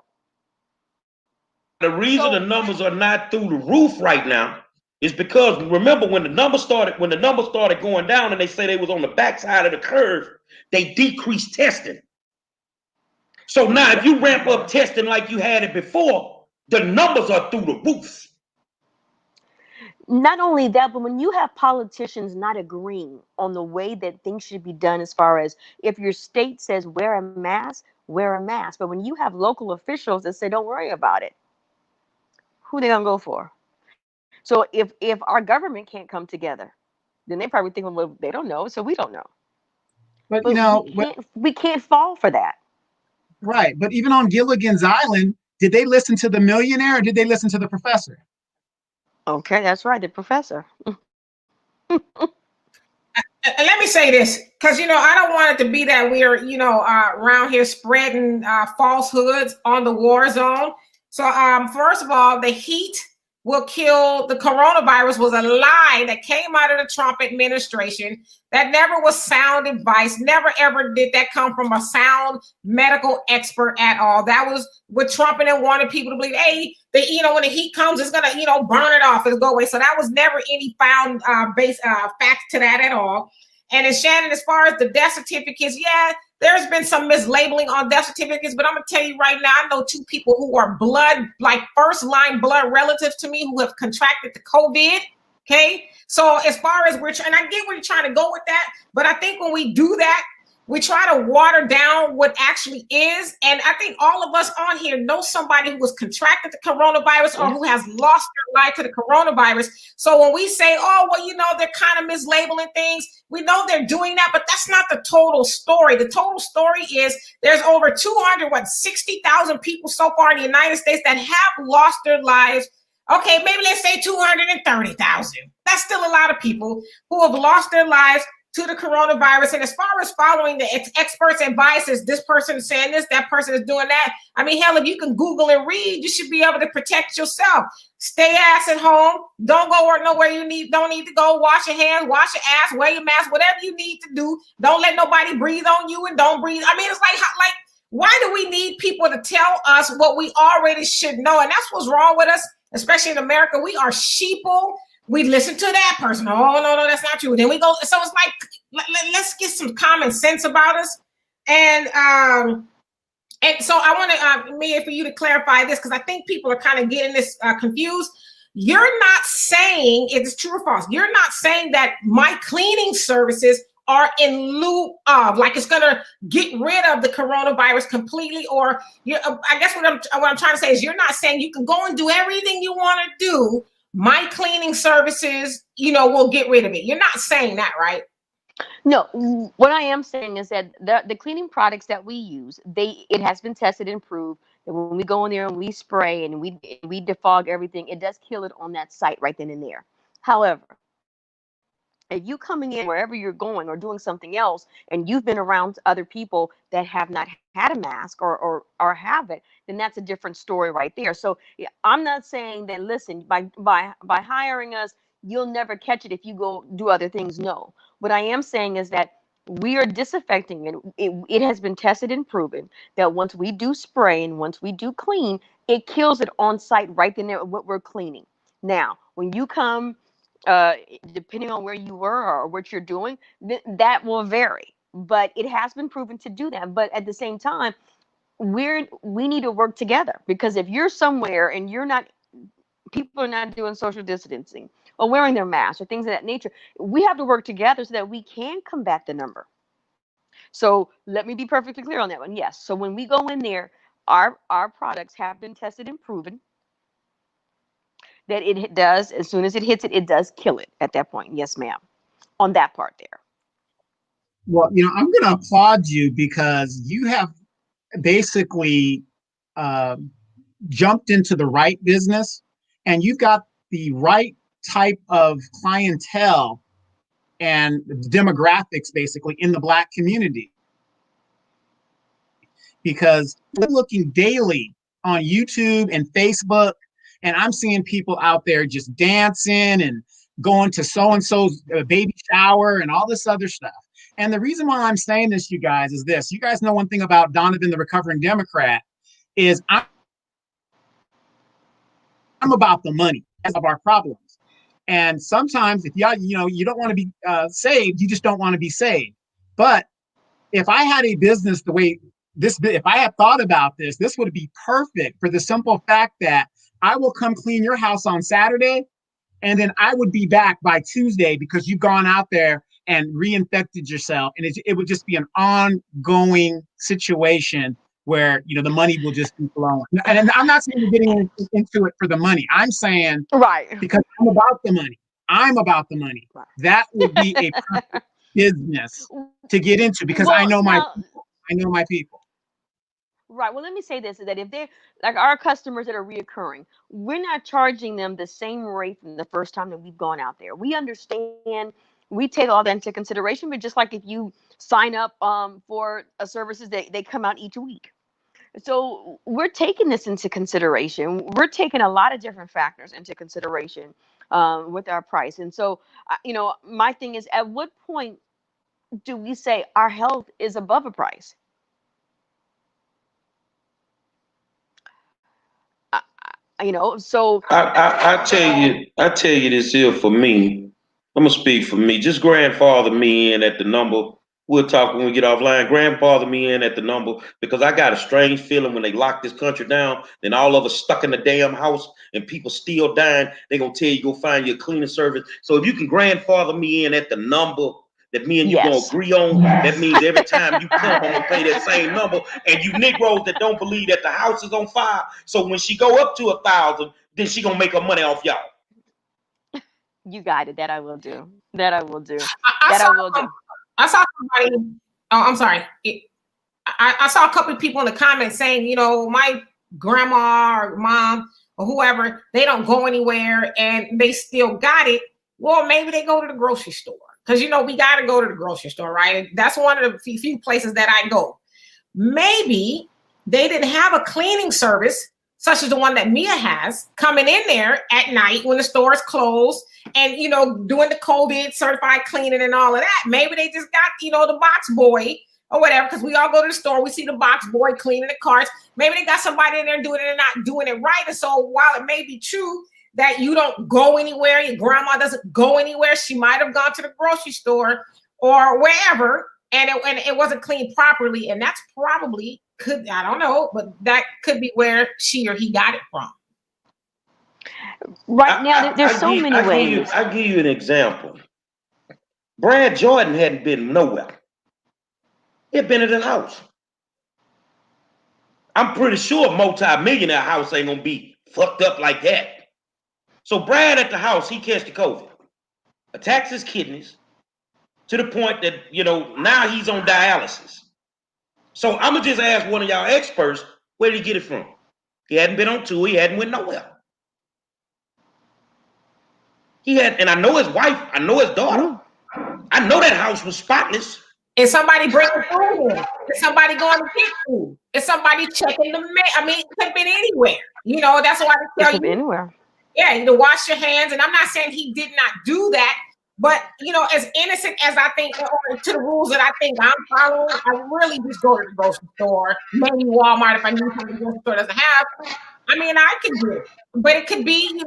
The reason the So, numbers are not through the roof right now is because remember when the numbers started going down and they say they was on the backside of the curve, they decreased testing. So now if you ramp up testing like you had it before, the numbers are through the roof. not only that, but when you have politicians not agreeing on the way that things should be done, as far as if your state says wear a mask, wear a mask. But when you have local officials that say don't worry about it, who they gonna go for? So if our government can't come together, then they probably think, well, they don't know, so we don't know. but you But we know, can't fall for that. right. But even on Gilligan's Island, did they listen to the millionaire or did they listen to the professor? Okay, that's right, the professor. And let me say this, because I don't want it to be that we're around here spreading falsehoods on the war zone. So first of all, the heat will kill the coronavirus was a lie that came out of the Trump administration. That never was sound advice. Never ever did that come from a sound medical expert at all. That was what Trump and them wanted people to believe. Hey, when the heat comes, it's gonna burn it off, it'll go away. So that was never any found base fact to that at all. And then Shannon, as far as the death certificates, yeah, there's been some mislabeling on death certificates, but I'm gonna tell you right now, I know two people who are first line blood relatives to me who have contracted the COVID. Okay, so as far as and I get where you're trying to go with that, but I think when we do that, we try to water down what actually is. And I think all of us on here know somebody who was contracted the coronavirus or who has lost their life to the coronavirus. So when we say, oh, well, they're kind of mislabeling things, we know they're doing that, but that's not the total story. The total story is there's over 60,000 people so far in the United States that have lost their lives. Okay, maybe let's say 230,000. That's still a lot of people who have lost their lives to the coronavirus. And as far as following the experts and biases, this person is saying this, that person is doing that. I mean, hell, if you can Google and read, you should be able to protect yourself. Stay ass at home. Don't go work nowhere don't need to go. Wash your hands, wash your ass, wear your mask, whatever you need to do. Don't let nobody breathe on you and don't breathe. I mean, it's like why do we need people to tell us what we already should know? And that's what's wrong with us, especially in America. We are sheeple. We listen to that person. Oh, no, that's not true. Then we go. So it's like, let's get some common sense about us. And so I want to, Mia, for you to clarify this, because I think people are kind of getting this confused. You're not saying, it's true or false, you're not saying that my cleaning services are in lieu of, like it's going to get rid of the coronavirus completely, or I guess what I'm trying to say is you're not saying you can go and do everything you want to do. My cleaning services, will get rid of it. You're not saying that, right? No, what I am saying is that the cleaning products that we use, it has been tested and proved that when we go in there and we spray and we defog everything, it does kill it on that site right then and there. However, if you coming in wherever you're going or doing something else and you've been around other people that have not had a mask or have it, then that's a different story right there. So I'm not saying that, listen, by hiring us, you'll never catch it if you go do other things. No. What I am saying is that we are disinfecting it. It has been tested and proven that once we do spray and once we do clean, it kills it on site right then there what we're cleaning. Now, when you come, depending on where you were or what you're doing, that will vary. But it has been proven to do that. But at the same time, we need to work together, because if you're somewhere and people are not doing social distancing or wearing their masks or things of that nature, we have to work together so that we can combat the number. So let me be perfectly clear on that one. Yes. So when we go in there, our products have been tested and proven that it does, as soon as it hits it, it does kill it at that point. Yes, ma'am. On that part there. Well, I'm going to applaud you because you have basically jumped into the right business, and you've got the right type of clientele and demographics basically in the Black community, because we're looking daily on YouTube and Facebook, and I'm seeing people out there just dancing and going to so-and-so's baby shower and all this other stuff. And the reason why I'm saying this, you guys, is this. You guys know one thing about Donovan, the recovering Democrat, is I'm about the money of our problems. And sometimes if you don't want to be saved, you just don't want to be saved. But if I had a business the way this, if I had thought about this, this would be perfect for the simple fact that I will come clean your house on Saturday, and then I would be back by Tuesday because you've gone out there and reinfected yourself. And it would just be an ongoing situation where, the money will just be flowing. And I'm not saying you're getting into it for the money. I'm saying because I'm about the money. I'm about the money. Right. That would be a perfect business to get into because I know my people. Right. Well, let me say this, is that if they're like our customers that are reoccurring, we're not charging them the same rate from the first time that we've gone out there. We understand, we take all that into consideration, but just like if you sign up for a services, they come out each week. So we're taking this into consideration. We're taking a lot of different factors into consideration with our price. And so, my thing is, at what point do we say our health is above a price? So I tell you this here for me. I'm gonna speak for me. Just grandfather me in at the number. We'll talk when we get offline. Grandfather me in at the number because I got a strange feeling when they lock this country down, then all of us stuck in the damn house and people still dying. They're gonna tell you go find your cleaning service. So if you can grandfather me in at the number that me and you gonna agree on, that means every time you come, I'm gonna pay that same number. And you Negroes that don't believe that the house is on fire, so when she go up to 1,000, then she gonna make her money off y'all. You got it. That I will do. That I will do. I saw somebody. Oh, I'm sorry. I saw a couple of people in the comments saying, my grandma or mom or whoever, they don't go anywhere and they still got it. Well, maybe they go to the grocery store because, we got to go to the grocery store, right? That's one of the few places that I go. Maybe they didn't have a cleaning service such as the one that Mia has, coming in there at night when the store is closed and, doing the COVID certified cleaning and all of that. Maybe they just got, the box boy or whatever, because we all go to the store, we see the box boy cleaning the carts. Maybe they got somebody in there doing it and not doing it right. And so while it may be true that you don't go anywhere, your grandma doesn't go anywhere, she might have gone to the grocery store or wherever, and it wasn't cleaned properly. And that's probably I don't know, but that could be where she or he got it from. Right now, there's so many ways. I'll give you an example. Brad Jordan hadn't been nowhere. He had been at the house. I'm pretty sure a multi-millionaire house ain't gonna be fucked up like that. So Brad at the house, he catch the COVID, attacks his kidneys to the point that, now he's on dialysis. So I'm gonna just ask one of y'all experts, where did he get it from? He hadn't been on tour, he hadn't went nowhere. He had, and I know his wife, I know his daughter. I know that house was spotless. Is somebody bringing food in? Is somebody going to get food? Is somebody checking the mail? I mean, it could have been anywhere. That's why I tell you. Anywhere. Yeah, to wash your hands. And I'm not saying he did not do that, but as innocent as I think, to the rules that I think I'm following, I really just go to the grocery store, maybe Walmart if I need something the grocery store doesn't have. I mean, I can do it, but it could be,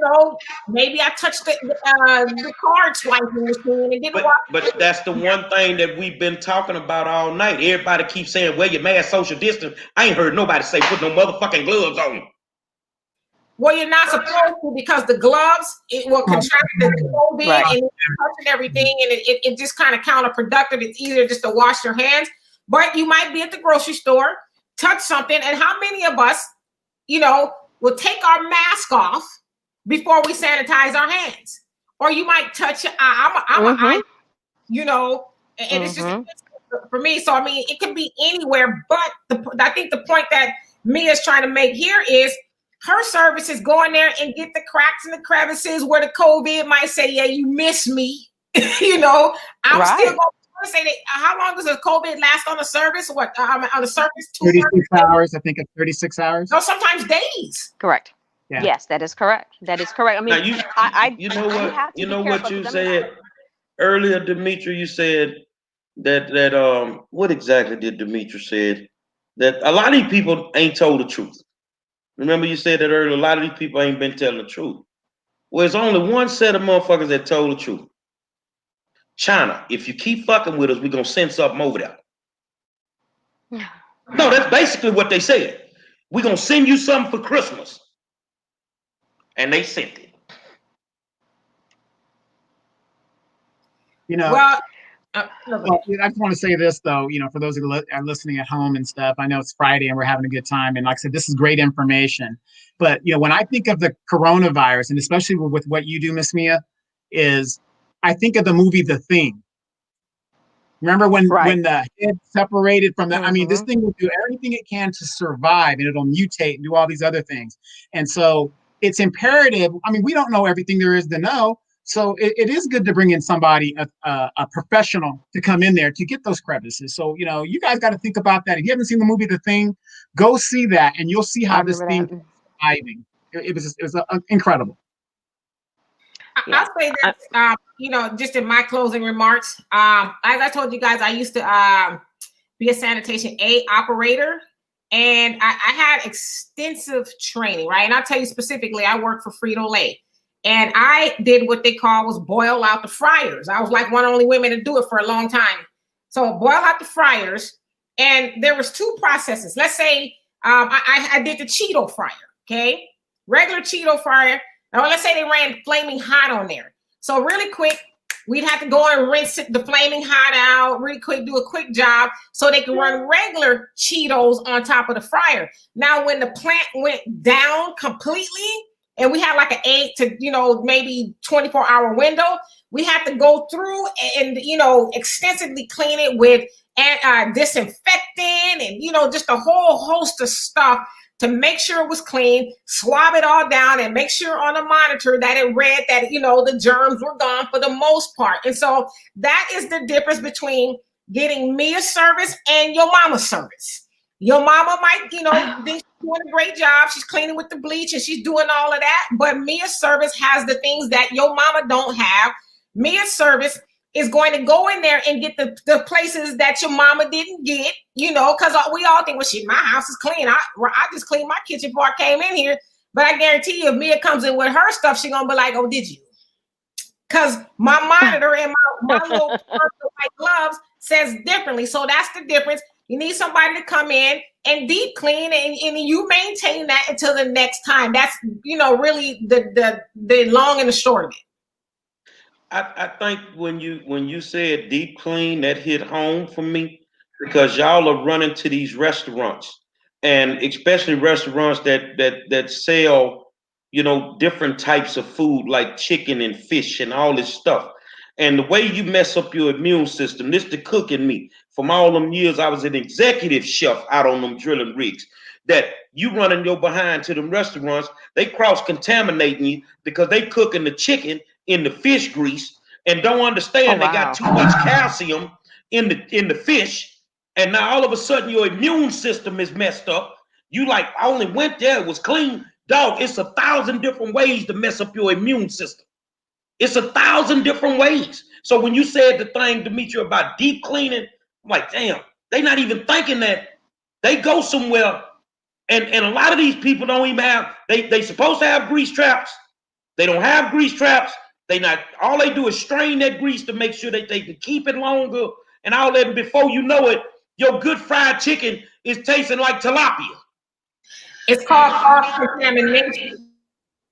maybe I touched the card swiping machine and didn't watch. But that's the one thing that we've been talking about all night. Everybody keeps saying, wear your mask, social distance. I ain't heard nobody say put no motherfucking gloves on. Well, you're not supposed to, because the gloves, it will contract the COVID and touching everything, and it just kind of counterproductive. It's easier just to wash your hands, but you might be at the grocery store, touch something, and how many of us, will take our mask off before we sanitize our hands? Or you might touch your eye. And it's just for me. So I mean, it could be anywhere, but I think the point that Mia's trying to make here is her service is going there and get the cracks and the crevices where the COVID might say, yeah, you miss me. You know, I'm still going to say that. How long does the COVID last on the service? What on the surface? 36 hours. I think it's 36 hours. No, sometimes days. Correct. Yeah. Yes, that is correct. That is correct. I mean, now you know what? You know what you said earlier, Demetri. You said that what exactly did Demetri said? That a lot of these people ain't told the truth. Remember you said that earlier, a lot of these people ain't been telling the truth. Well, there's only one set of motherfuckers that told the truth. China. If you keep fucking with us, we're gonna send something over there. No, that's basically what they said. We're gonna send you something for Christmas. And they sent it. You know, Well, I just want to say this, though, you know, for those who are listening at home and stuff, I know it's Friday and we're having a good time. And like I said, this is great information. But, you know, when I think of the coronavirus, and especially with what you do, Miss Mia, is I think of the movie The Thing. Remember when the head separated from the, I mean, this thing will do everything it can to survive, and it'll mutate and do all these other things. And so it's imperative. I mean, we don't know everything there is to know. So it is good to bring in somebody, a professional, to come in there to get those crevices. So, you know, you guys got to think about that. If you haven't seen the movie The Thing, go see that, and you'll see how this thing is surviving. It was incredible. I'll say that, you know, just in my closing remarks, as I told you guys, I used to be a sanitation aid operator, and I had extensive training, right? And I'll tell you specifically, I worked for Frito-Lay. And I did what they call was boil out the fryers. I was like one of the only women to do it for a long time. So boil out the fryers. And there was two processes. Let's say I did the Cheeto fryer, okay? Regular Cheeto fryer. Now let's say they ran flaming hot on there. So really quick, we'd have to go and rinse the flaming hot out, really quick, do a quick job so they can run regular Cheetos on top of the fryer. Now when the plant went down completely, and we had like an 8 to, you know, maybe 24-hour window, we had to go through and, you know, extensively clean it with disinfectant and, you know, just a whole host of stuff to make sure it was clean, swab it all down, and make sure on a monitor that it read that, you know, the germs were gone for the most part. And so that is the difference between getting me a service and your mama's service. Your mama might, you know, think she's doing a great job. She's cleaning with the bleach and she's doing all of that. But Mia's service has the things that your mama don't have. Mia's service is going to go in there and get the places that your mama didn't get, you know, because we all think, well, shit, my house is clean. I just cleaned my kitchen before I came in here. But I guarantee you, if Mia comes in with her stuff, she's going to be like, oh, did you? Because my monitor and my little white gloves says differently. So that's the difference. You need somebody to come in and deep clean, and you maintain that until the next time. That's, you know, really the long and the short of it. I think when you said deep clean, that hit home for me, because y'all are running to these restaurants, and especially restaurants that sell, you know, different types of food like chicken and fish and all this stuff. And the way you mess up your immune system, this the cook in me. From all them years, I was an executive chef out on them drilling rigs. That you running your behind to them restaurants, they cross-contaminating you because they cooking the chicken in the fish grease and don't understand they got too much calcium in the fish. And now all of a sudden your immune system is messed up. You like, I only went there, it was clean. Dog, it's 1,000 different ways to mess up your immune system. It's 1,000 different ways. So when you said the thing, Demetri, about deep cleaning, I'm like, damn, they not even thinking that. They go somewhere, and a lot of these people don't even have, they supposed to have grease traps. They don't have grease traps. All they do is strain that grease to make sure that they can keep it longer and all that. And before you know it, your good fried chicken is tasting like tilapia. It's called cross-contamination.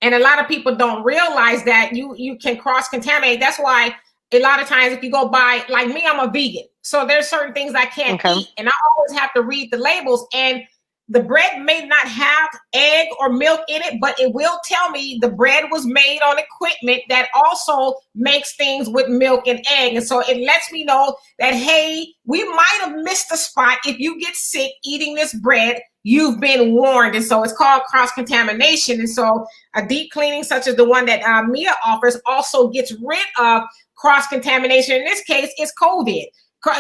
And a lot of people don't realize that you can cross-contaminate. That's why a lot of times if you go buy, like me, I'm a vegan. So there's certain things I can't eat. And I always have to read the labels. And the bread may not have egg or milk in it, but it will tell me the bread was made on equipment that also makes things with milk and egg. And so it lets me know that, hey, we might have missed a spot. If you get sick eating this bread, you've been warned. And so it's called cross-contamination. And so a deep cleaning such as the one that Mia offers also gets rid of cross-contamination. In this case, it's COVID.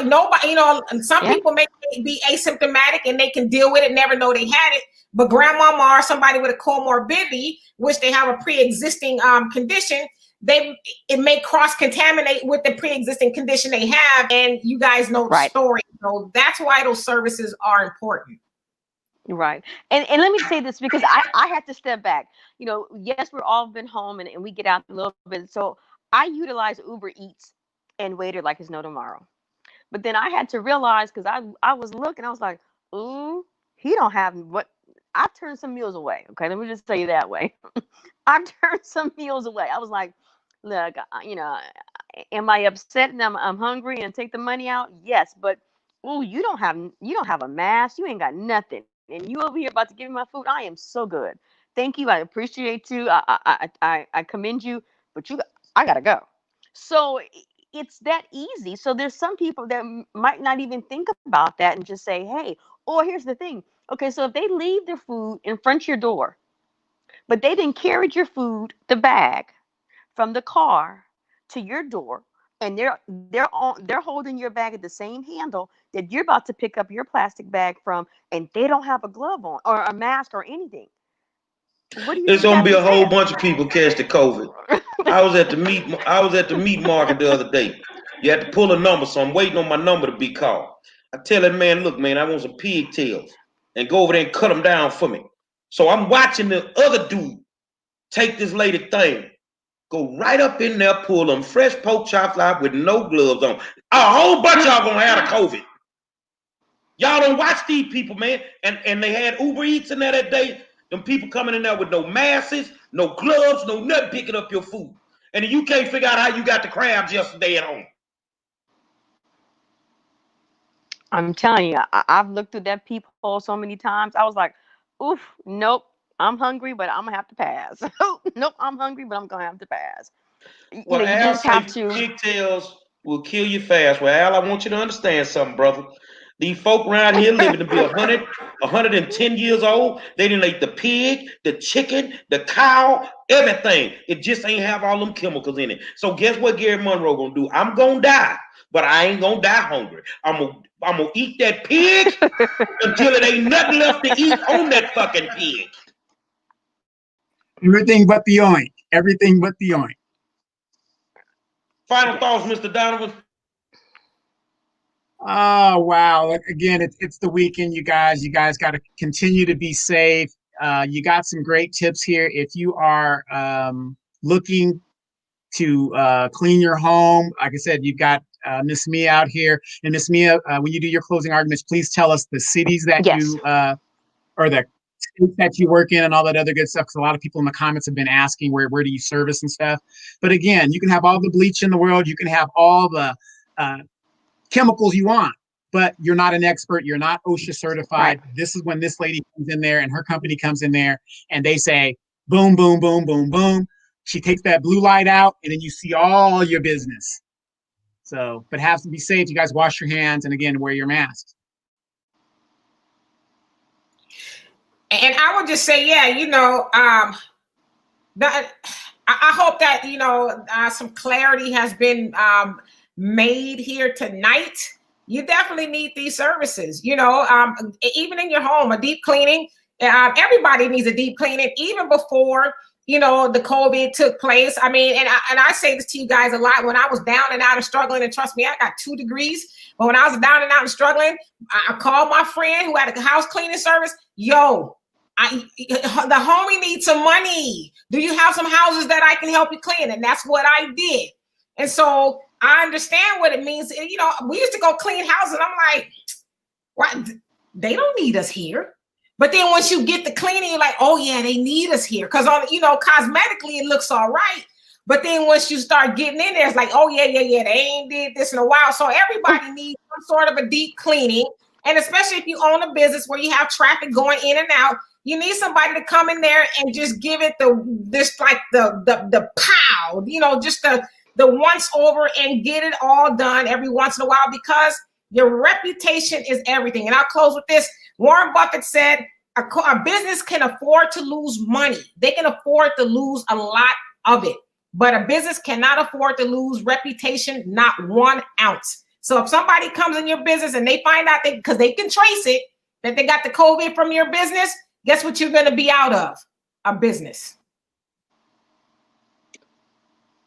Nobody, some people may be asymptomatic and they can deal with it, never know they had it. But grandmama or somebody with a comorbidity, which they have a pre-existing condition, it may cross-contaminate with the pre-existing condition they have. And you guys know the story. So that's why those services are important. Right. And let me say this, because I had to step back. Yes, we're all been home and we get out a little bit. So I utilize Uber Eats and Waiter like it's no tomorrow. But then I had to realize, because I was looking, I was like, ooh, he don't have what. I turned some meals away. Okay, let me just tell you that way. I turned some meals away. I was like, look, am I upset and I'm hungry and take the money out? Yes, but ooh, you don't have a mask. You ain't got nothing, and you over here about to give me my food. I am so good. Thank you. I appreciate you. I commend you, but I gotta go. So it's that easy. So there's some people that might not even think about that and just say, hey, or here's the thing. Okay, so if they leave their food in front of your door, but they didn't carry your food, the bag, from the car to your door, and they're holding your bag at the same handle that you're about to pick up your plastic bag from, and they don't have a glove on or a mask or anything. What do you There's think gonna be a happens whole then? bunch of people catch the COVID. I was at the meat market the other day. You had to pull a number, so I'm waiting on my number to be called. I tell that man, look, man, I want some pigtails, and go over there and cut them down for me. So I'm watching the other dude take this lady thing, go right up in there, pull them fresh pork chops out with no gloves on. A whole bunch of y'all gonna have the COVID. Y'all don't watch these people, man. And they had Uber Eats in there that day. Them people coming in there with no masks, no gloves, no nothing, picking up your food. And you can't figure out how you got the crabs yesterday at home. I'm telling you, I've looked through that peephole so many times. I was like, oof, nope, I'm hungry, but I'm gonna have to pass. Nope, I'm hungry, but I'm gonna have to pass. Well, You Al just have say to. pigtails will kill you fast. Well, Al, I want you to understand something, brother. These folk around here living to be 100, 110 years old. They didn't eat the pig, the chicken, the cow, everything. It just ain't have all them chemicals in it. So guess what Gary Monroe gonna do? I'm gonna die, but I ain't gonna die hungry. I'm gonna eat that pig until it ain't nothing left to eat on that fucking pig. Everything but the oink. Everything but the oink. Final thoughts, Mr. Donovan. Oh wow! Again, it's the weekend, you guys. You guys got to continue to be safe. You got some great tips here. If you are looking to clean your home, like I said, you've got Miss Mia out here. And Miss Mia, when you do your closing arguments, please tell us the cities that you or the states that you work in and all that other good stuff. Because a lot of people in the comments have been asking where do you service and stuff. But again, you can have all the bleach in the world. You can have all the chemicals you want, but you're not an expert. You're not OSHA certified. Right. This is when this lady comes in there and her company comes in there and they say, boom, boom, boom, boom, boom. She takes that blue light out and then you see all your business. So, but have to be safe. You guys wash your hands and again, wear your masks. And I would just say, yeah, I hope that, some clarity has been made here tonight. You definitely need these services, even in your home, a deep cleaning. Everybody needs a deep cleaning, even before, the COVID took place. I mean, and I say this to you guys a lot. When I was down and out and struggling, and trust me, I got 2 degrees. But when I was down and out and struggling, I called my friend who had a house cleaning service. Yo, the homie needs some money. Do you have some houses that I can help you clean? And that's what I did. And so I understand what it means. We used to go clean houses. I'm like, what? They don't need us here. But then once you get the cleaning, you're like, oh yeah, they need us here. Because cosmetically it looks all right. But then once you start getting in there, it's like, oh yeah, they ain't did this in a while. So everybody needs some sort of a deep cleaning. And especially if you own a business where you have traffic going in and out, you need somebody to come in there and just give it the pow, just the once over and get it all done every once in a while, because your reputation is everything. And I'll close with this. Warren Buffett said, a business can afford to lose money. They can afford to lose a lot of it, but a business cannot afford to lose reputation, not 1 ounce. So if somebody comes in your business and they find out because they can trace it, that they got the COVID from your business, guess what you're going to be out of? A business.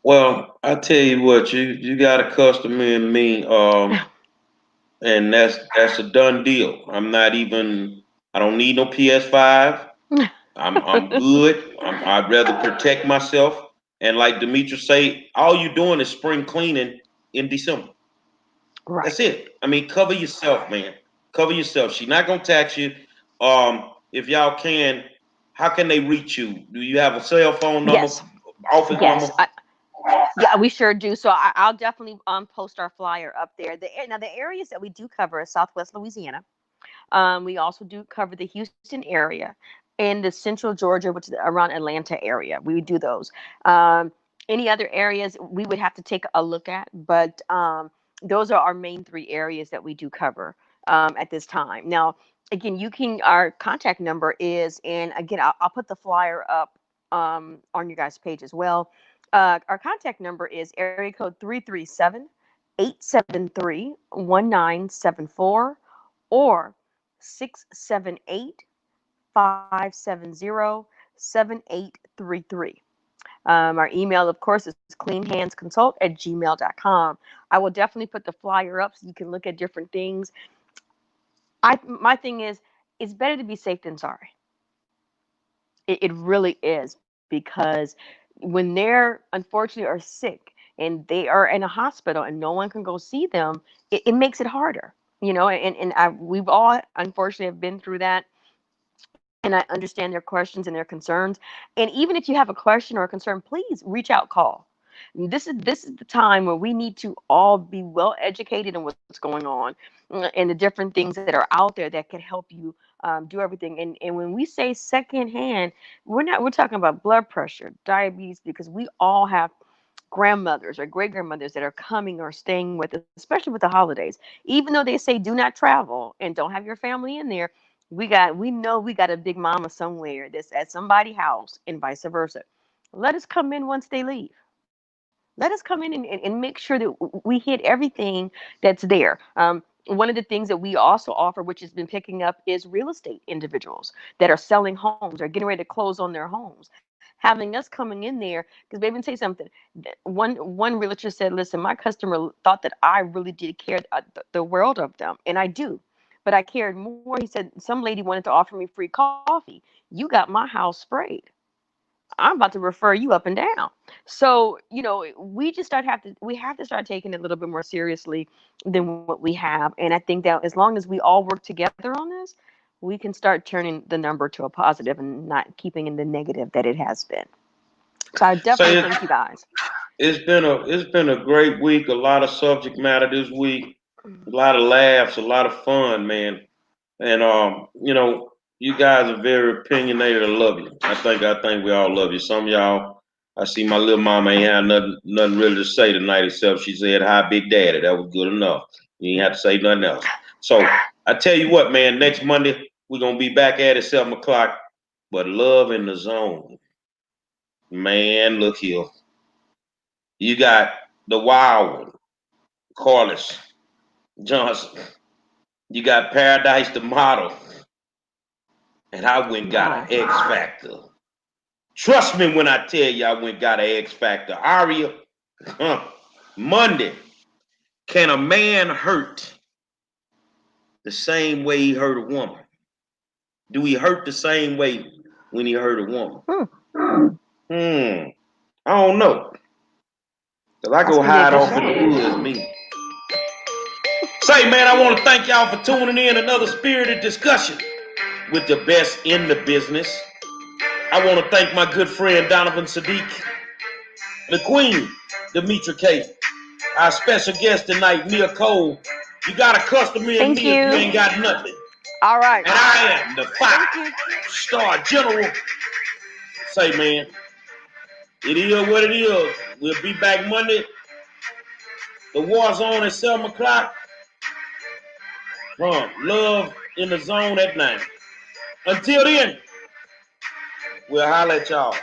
Well, I tell you what, you got a customer in me, and that's a done deal. I don't need no PS5. I'm good. I'd rather protect myself. And like Demetrius say, all you doing is spring cleaning in December. Right. That's it. I mean, cover yourself, man. Cover yourself. She's not gonna tax you. If y'all can, how can they reach you? Do you have a cell phone number? Yes. Office Yes. number? Yeah, we sure do. So I'll definitely post our flyer up there. Now the areas that we do cover is Southwest Louisiana. We also do cover the Houston area and the Central Georgia, which is around Atlanta area. We would do those. Any other areas we would have to take a look at, but those are our main 3 areas that we do cover at this time. Now, again, our contact number is, and again, I'll put the flyer up on your guys' page as well. Our contact number is area code 337-873-1974 or 678-570-7833. Our email, of course, is cleanhandsconsult@gmail.com. I will definitely put the flyer up so you can look at different things. My thing is, it's better to be safe than sorry. It really is, because when they're unfortunately are sick and they are in a hospital and no one can go see them, it makes it harder, we've all unfortunately have been through that. And I understand their questions and their concerns. And even if you have a question or a concern, please reach out, call. This is the time where we need to all be well educated in what's going on and the different things that are out there that can help you do everything. And when we say secondhand, we're talking about blood pressure, diabetes, because we all have grandmothers or great grandmothers that are coming or staying with us, especially with the holidays. Even though they say do not travel and don't have your family in there, we know we got a big mama somewhere that's at somebody's house and vice versa. Let us come in once they leave. Let us come in and make sure that we hit everything that's there. One of the things that we also offer, which has been picking up, is real estate individuals that are selling homes or getting ready to close on their homes. Having us coming in there, because baby, say something. One realtor said, "Listen, my customer thought that I really did care the world of them, and I do, but I cared more." He said, "Some lady wanted to offer me free coffee. You got my house sprayed. I'm about to refer you up and down." So, we have to start taking it a little bit more seriously than what we have. And I think that as long as we all work together on this, we can start turning the number to a positive and not keeping in the negative that it has been. So I definitely thank you guys. It's been a great week, a lot of subject matter this week, a lot of laughs, a lot of fun, man. And you guys are very opinionated. I love you. I think we all love you. Some of y'all, I see my little mama ain't had nothing really to say tonight except she said, "Hi, Big Daddy." That was good enough. You ain't have to say nothing else. So I tell you what, man, next Monday we're gonna be back at it 7 o'clock. But love in the zone. Man, look here. You got the wild one, Carlos Johnson. You got Paradise the model. And I went and got an X Factor. Trust me when I tell you I went and got an X Factor. Aria, Monday. Can a man hurt the same way he hurt a woman? Do he hurt the same way when he hurt a woman? I don't know. Because I go hide off in the woods, me. Say, man, I want to thank y'all for tuning in. Another spirited discussion with the best in the business. I want to thank my good friend Donovan Sadiq, the Queen, Demetra K, our special guest tonight, Mia Cole, You got a customer in Thank me if you you. ain't got nothing. All right. And I am the Thank you. 5-star general. Say, man, it is what it is. We'll be back Monday. The war zone at 7 o'clock. Love in the zone at 9. Until then, we'll holler at y'all.